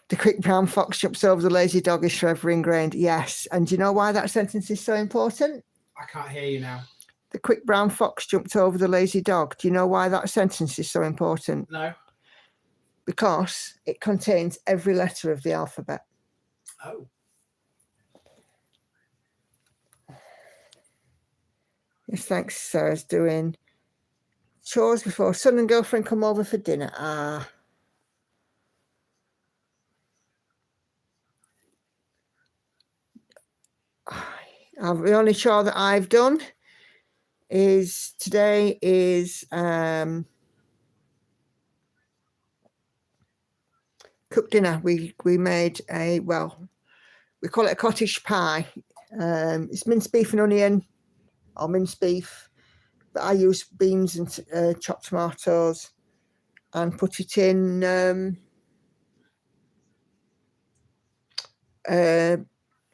The quick brown fox jumps over the lazy dog is forever ingrained. Yes. And do you know why that sentence is so important? I can't hear you now. The quick brown fox jumped over the lazy dog. Do you know why that sentence is so important? No. Because it contains every letter of the alphabet. Oh. Yes, thanks. Sarah's doing chores before son and girlfriend come over for dinner. Ah. The only chore that I've done is today is cooked dinner. We made a, well, we call it a cottage pie. It's minced beef and onion, or minced beef, but I use beans and chopped tomatoes and put it in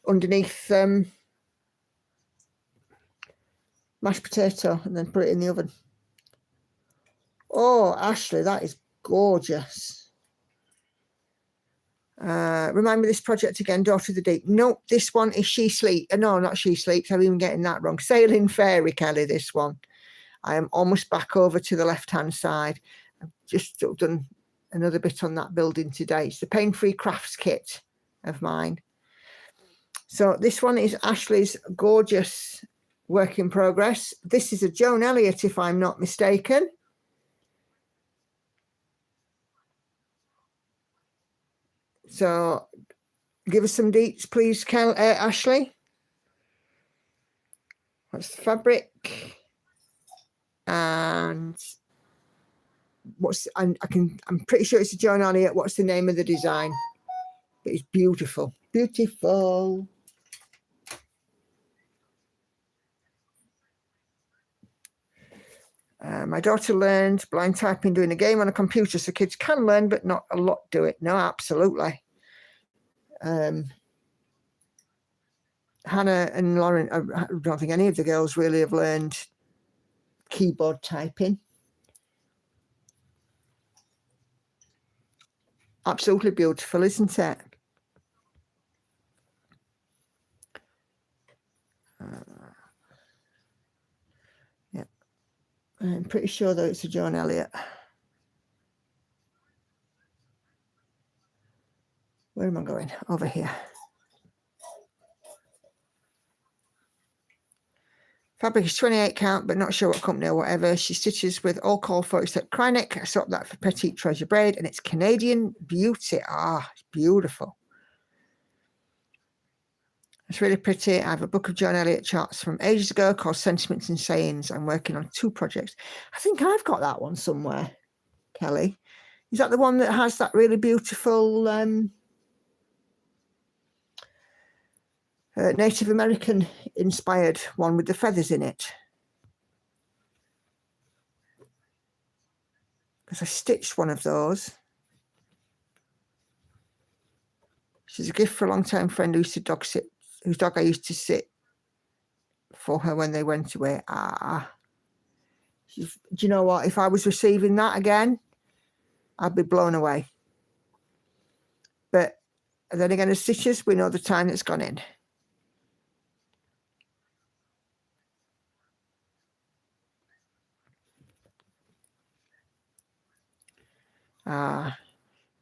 underneath mashed potato and then put it in the oven. Oh, Ashley, that is gorgeous. Remind me of this project again, Daughter of the Deep. No, this one is She Sleeps. No, not She Sleeps. I'm even getting that wrong. Sailing Fairy, Kelly, this one. I am almost back over to the left-hand side. I've just done another bit on that building today. It's the pain-free crafts kit of mine. So this one is Ashley's gorgeous work in progress. This is a Joan Elliott, if I'm not mistaken. So give us some deets, please, Ashley. What's the fabric? And what's, I'm pretty sure it's a Joan Elliott. What's the name of the design? But it's beautiful, beautiful. My daughter learned blind typing doing a game on a computer, so kids can learn, but not a lot do it. No, absolutely. Hannah and Lauren, I don't think any of the girls really have learned keyboard typing. Absolutely beautiful, isn't it? Yeah, I'm pretty sure though it's a Joan Elliott. Where am I going? Over here. Fabric is 28 count, but not sure what company or whatever. She stitches with all called for except Krynick. I swapped that for Petite Treasure Braid, and it's Canadian Beauty. Ah, it's beautiful. It's really pretty. I have a book of Joan Elliott charts from ages ago called Sentiments and Sayings. I'm working on 2 projects. I think I've got that one somewhere, Kelly. Is that the one that has that really beautiful Native American inspired one with the feathers in it? Because I stitched one of those. She's a gift for a long-time friend who used to dog sit, whose dog I used to sit for her when they went away. Ah, do you know what? If I was receiving that again, I'd be blown away. But then again, as stitches, we know the time that's gone in. Ah,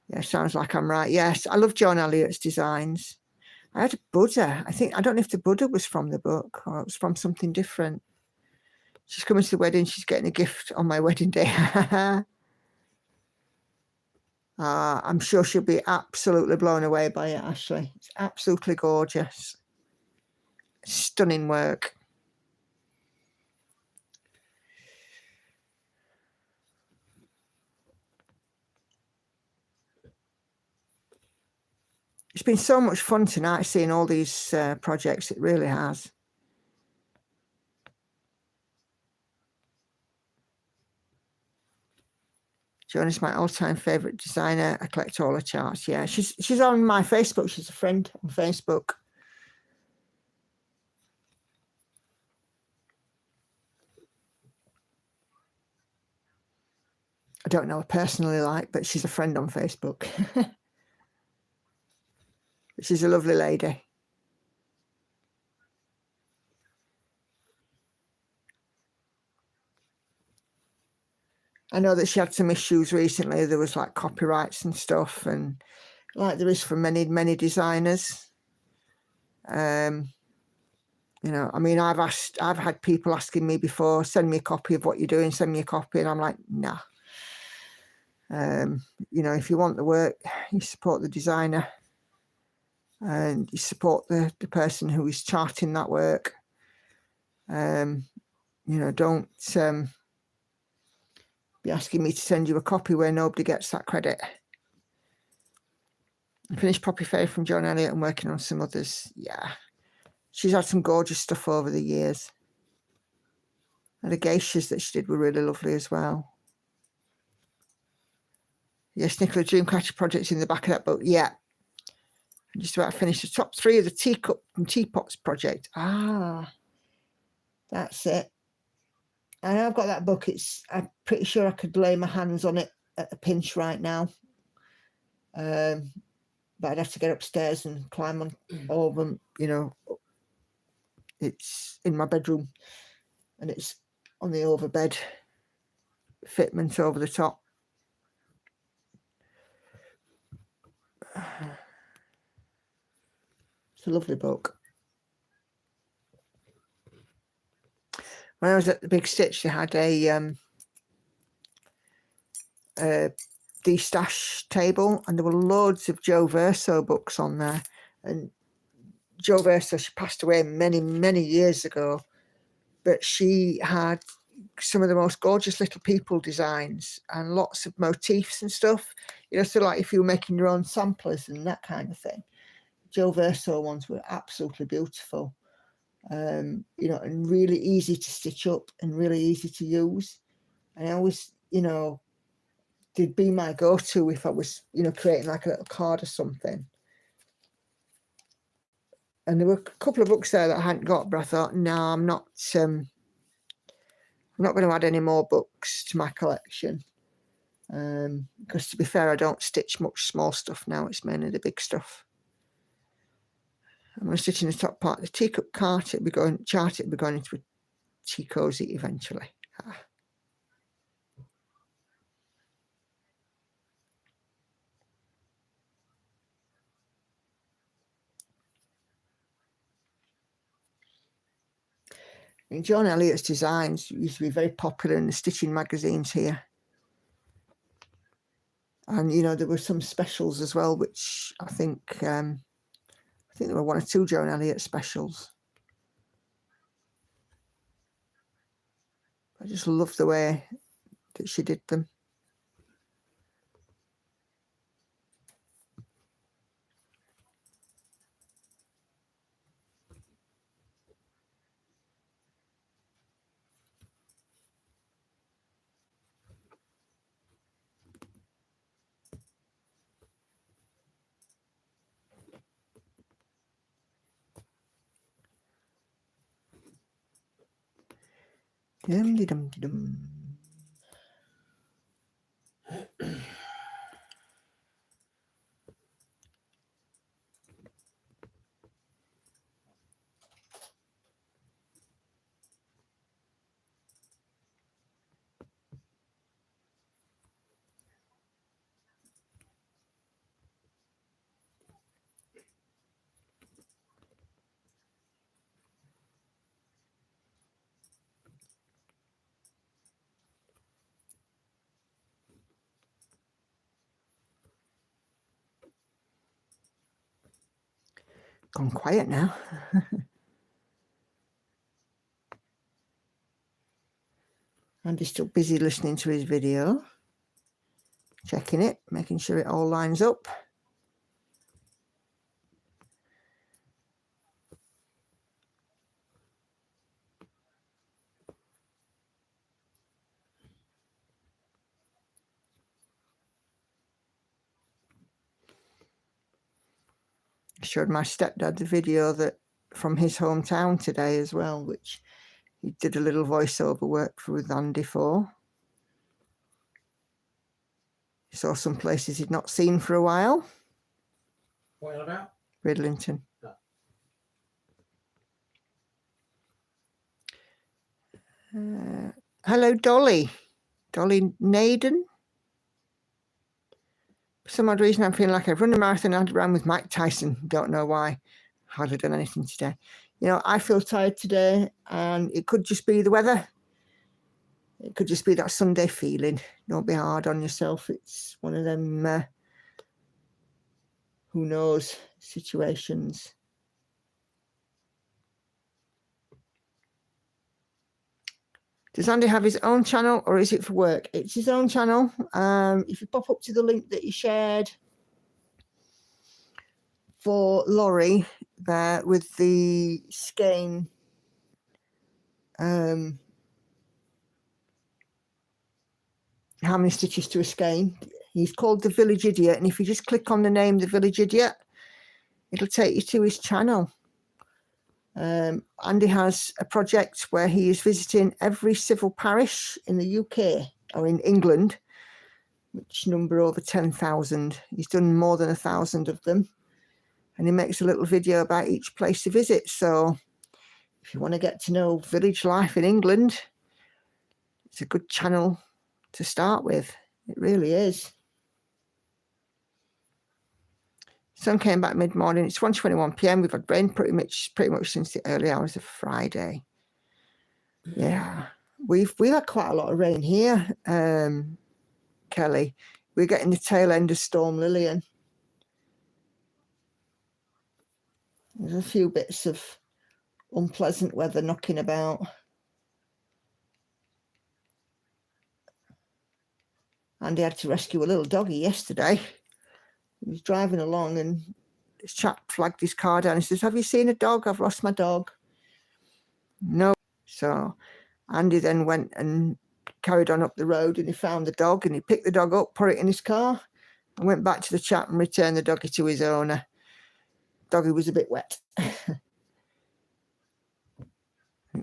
yeah, sounds like I'm right. Yes, I love Joan Elliott's designs. I had a Buddha. I don't know if the Buddha was from the book or it was from something different. She's coming to the wedding. She's getting a gift on my wedding day. I'm sure she'll be absolutely blown away by it, Ashley. It's absolutely gorgeous. Stunning work. It's been so much fun tonight seeing all these projects. It really has. Joan is my all-time favourite designer. I collect all her charts. Yeah, she's on my Facebook. She's a friend on Facebook. I don't know her personally, but she's a friend on Facebook. She's a lovely lady. I know that she had some issues recently. There was like copyrights and stuff, and like there is for many, many designers. You know, I mean, I've had people asking me before, send me a copy of what you're doing, send me a copy, and I'm like, nah. You know, if you want the work, you support the designer, and you support the person who is charting that work. You know, don't be asking me to send you a copy where nobody gets that credit. I finished Poppy Faye from John Elliott and working on some others. Yeah, she's had some gorgeous stuff over the years. And the geishas that she did were really lovely as well. Yes, Nicola Dreamcatcher project's in the back of that book. Yeah. I'm just about to finish the top 3 of the Teacup and Teapots project. Ah, that's it. And I've got that book. I'm pretty sure I could lay my hands on it at a pinch right now. But I'd have to get upstairs and climb on all of them. You know, it's in my bedroom and it's on the overbed fitment over the top. It's a lovely book. When I was at the Big Stitch, they had a de-stash table, and there were loads of Joe Verso books on there. And Joe Verso, she passed away many, many years ago, but she had some of the most gorgeous little people designs and lots of motifs and stuff. You know, so like if you were making your own samplers and that kind of thing. Joe Verso ones were absolutely beautiful. You know, and really easy to stitch up and really easy to use. And I always, you know, they'd be my go-to if I was, you know, creating like a little card or something. And there were a couple of books there that I hadn't got, but I thought, no, I'm not going to add any more books to my collection. Because to be fair, I don't stitch much small stuff now. It's mainly the big stuff. I'm going to stitch in the top part of the teacup chart. It'll be going into a tea cozy eventually. And John Elliott's designs used to be very popular in the stitching magazines here. And, you know, there were some specials as well, which I think there were 1 or 2 Joan Elliott specials. I just love the way that she did them. Dum-de-dum-de-dum. Gone quiet now. Andy's still busy listening to his video, checking it, making sure it all lines up. I showed my stepdad the video that from his hometown today as well, which he did a little voiceover work with Andy for. He saw some places he'd not seen for a while. What about? Bridlington. Hello, Dolly. Dolly Naden. For some odd reason, I'm feeling like I've run a marathon and ran with Mike Tyson. Don't know why. Hardly done anything today. You know, I feel tired today, and it could just be the weather. It could just be that Sunday feeling. Don't be hard on yourself. It's one of them, who knows, situations. Does Andy have his own channel, or is it for work? It's his own channel. If you pop up to the link that he shared for Laurie there with the skein, how many stitches to a skein? He's called The Village Idiot, and if you just click on the name The Village Idiot, it'll take you to his channel. Andy has a project where he is visiting every civil parish in the UK or in England, which number over 10,000. He's done more than 1,000 of them, and he makes a little video about each place he visits. So if you want to get to know village life in England, it's a good channel to start with. It really is. Sun came back mid-morning. It's 1:21 p.m. We've had rain pretty much since the early hours of Friday. Yeah, we've had quite a lot of rain here, Kelly. We're getting the tail end of Storm Lillian. There's a few bits of unpleasant weather knocking about. Andy had to rescue a little doggy yesterday. He was driving along and this chap flagged his car down. He says, "Have you seen a dog? I've lost my dog." No. So Andy then went and carried on up the road, and he found the dog, and he picked the dog up, put it in his car, and went back to the chap and returned the doggy to his owner. Doggy was a bit wet. The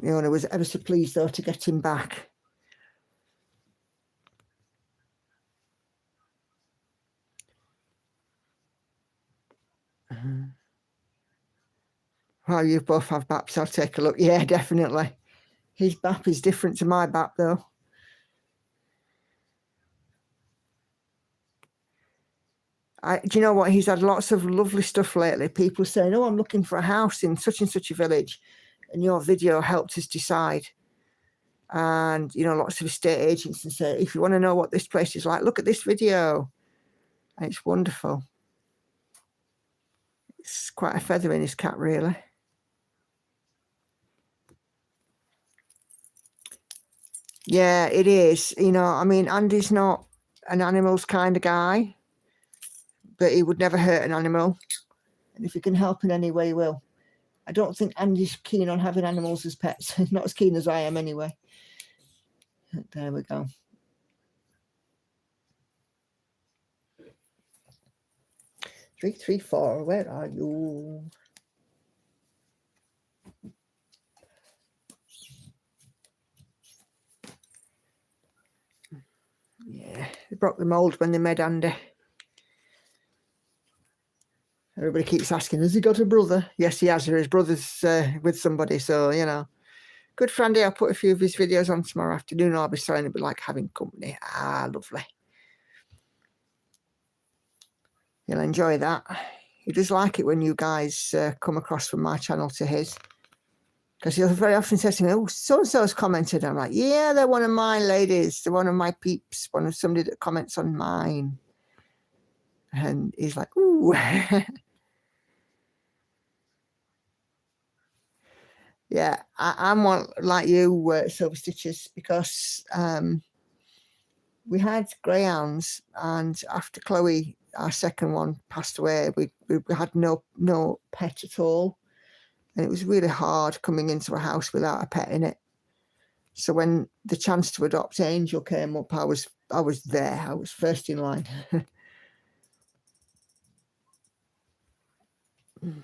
owner was ever so pleased, though, to get him back. Well, you both have BAPs. I'll take a look. Yeah, definitely. His BAP is different to my BAP, though. Do you know what? He's had lots of lovely stuff lately. People saying, "Oh, I'm looking for a house in such and such a village," and your video helped us decide. And, you know, lots of estate agents and say, "If you want to know what this place is like, look at this video." And it's wonderful. It's quite a feather in his cap, really. Yeah, it is. You know, I mean, Andy's not an animals kind of guy, but he would never hurt an animal. And if he can help in any way, he will. I don't think Andy's keen on having animals as pets. Not as keen as I am, anyway. There we go. Three, 3, 4. Where are you? Yeah, they broke the mould when they made Andy. Everybody keeps asking, has he got a brother? Yes, he has. His brother's with somebody, so, you know. Good for Andy. I'll put a few of his videos on tomorrow afternoon. I'll be saying it'll be like having company. Ah, lovely. You'll enjoy that. He does like it when you guys come across from my channel to his. Because he'll very often say to me, "Oh, so-and-so's commented." I'm like, "Yeah, they're one of my ladies. They're one of my peeps. One of somebody that comments on mine." And he's like, "Ooh." Yeah, I'm one like you, Silver Stitches, because we had greyhounds, and after Chloe, our second one, passed away, we had no pet at all. And it was really hard coming into a house without a pet in it. So when the chance to adopt Angel came up, I was there. I was first in line. And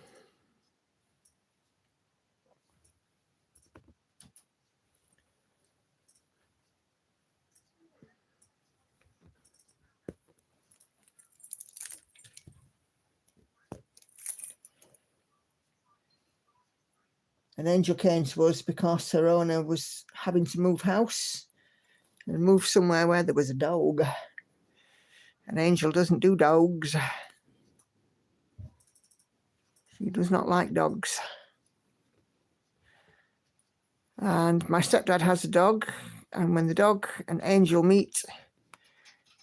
Angel came to us because her owner was having to move house and move somewhere where there was a dog. And Angel doesn't do dogs. She does not like dogs. And my stepdad has a dog, and when the dog and Angel meet,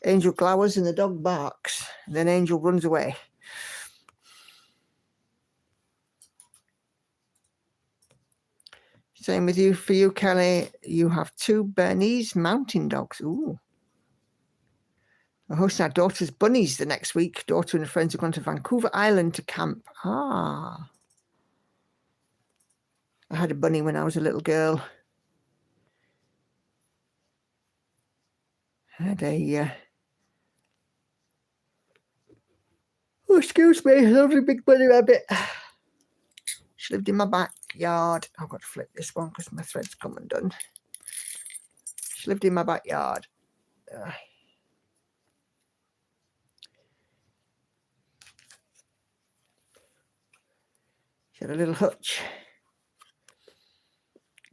Angel glowers and the dog barks, and then Angel runs away. Same with you. For you, Kelly, you have 2 Bernese mountain dogs. Ooh. We're hosting our daughter's bunnies the next week. Daughter and friends are going to Vancouver Island to camp. Ah. I had a bunny when I was a little girl. I had a... oh, excuse me. Lovely big bunny rabbit. She lived in my backyard. I've got to flip this one because my thread's come undone. She lived in my backyard. She had a little hutch.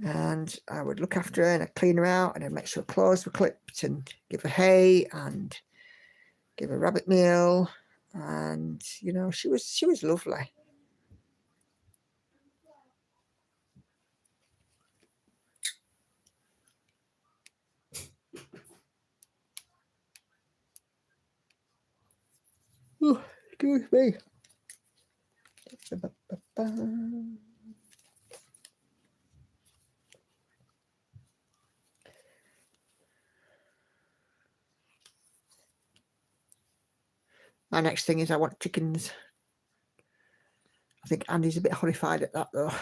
And I would look after her and I'd clean her out and I'd make sure clothes were clipped and give her hay and give her rabbit meal. And, you know, she was lovely. Oh, excuse me. My next thing is I want chickens. I think Andy's a bit horrified at that though.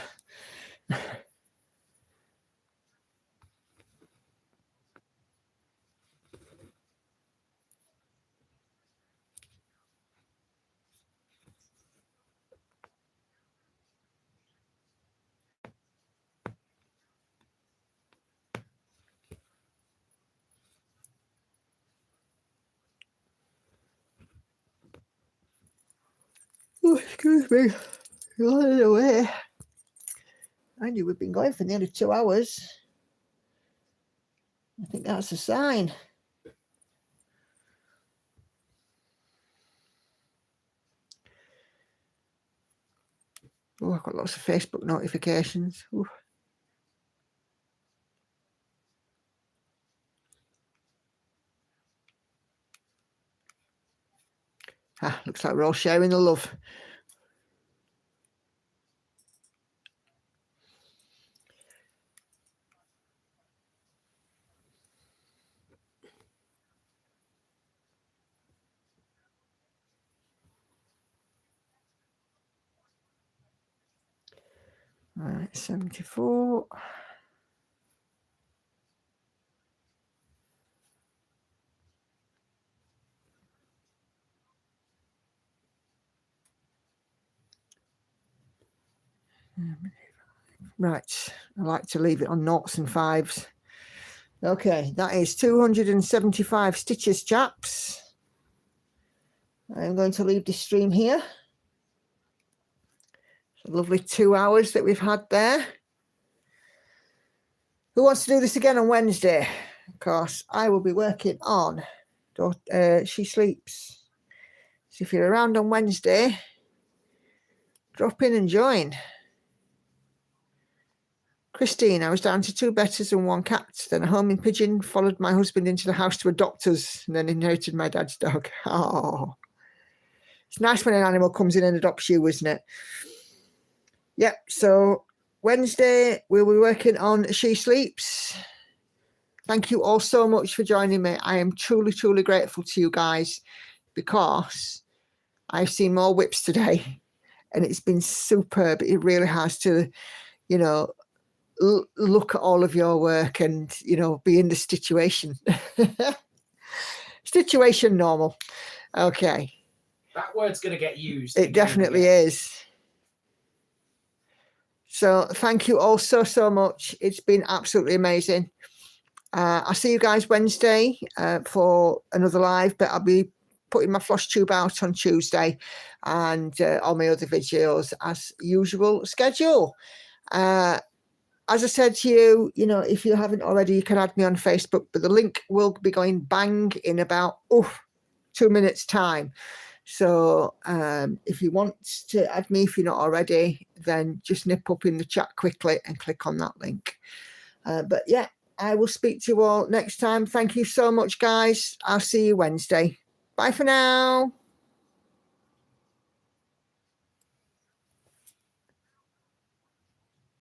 Oh, excuse me. You're on the way. I knew we've been going for nearly 2 hours. I think that's a sign. Oh, I've got lots of Facebook notifications. Ooh. Ah, looks like we're all sharing the love. All right, 74. Right, I like to leave it on noughts and fives. Okay, that is 275 stitches, chaps. I'm going to leave this stream here. It's a lovely 2 hours that we've had there. Who wants to do this again on Wednesday? Of course, I will be working on She Sleeps. So if you're around on Wednesday, drop in and join. Christine, I was down to 2 betters and 1 cat, then a homing pigeon, followed my husband into the house to a doctor's, and then inherited my dad's dog. Oh, it's nice when an animal comes in and adopts you, isn't it? Yep, so Wednesday we'll be working on She Sleeps. Thank you all so much for joining me. I am truly, truly grateful to you guys because I've seen more whips today and it's been superb. It really has to, you know, look at all of your work and, you know, be in the situation. Situation normal. Okay. That word's going to get used. It definitely is. So thank you all so much. It's been absolutely amazing. I'll see you guys Wednesday for another live, but I'll be putting my floss tube out on Tuesday and all my other videos as usual schedule. As I said to you, you know, if you haven't already, you can add me on Facebook, but the link will be going bang in about 2 minutes time. So if you want to add me, if you're not already, then just nip up in the chat quickly and click on that link. But yeah, I will speak to you all next time. Thank you so much, guys. I'll see you Wednesday. Bye for now.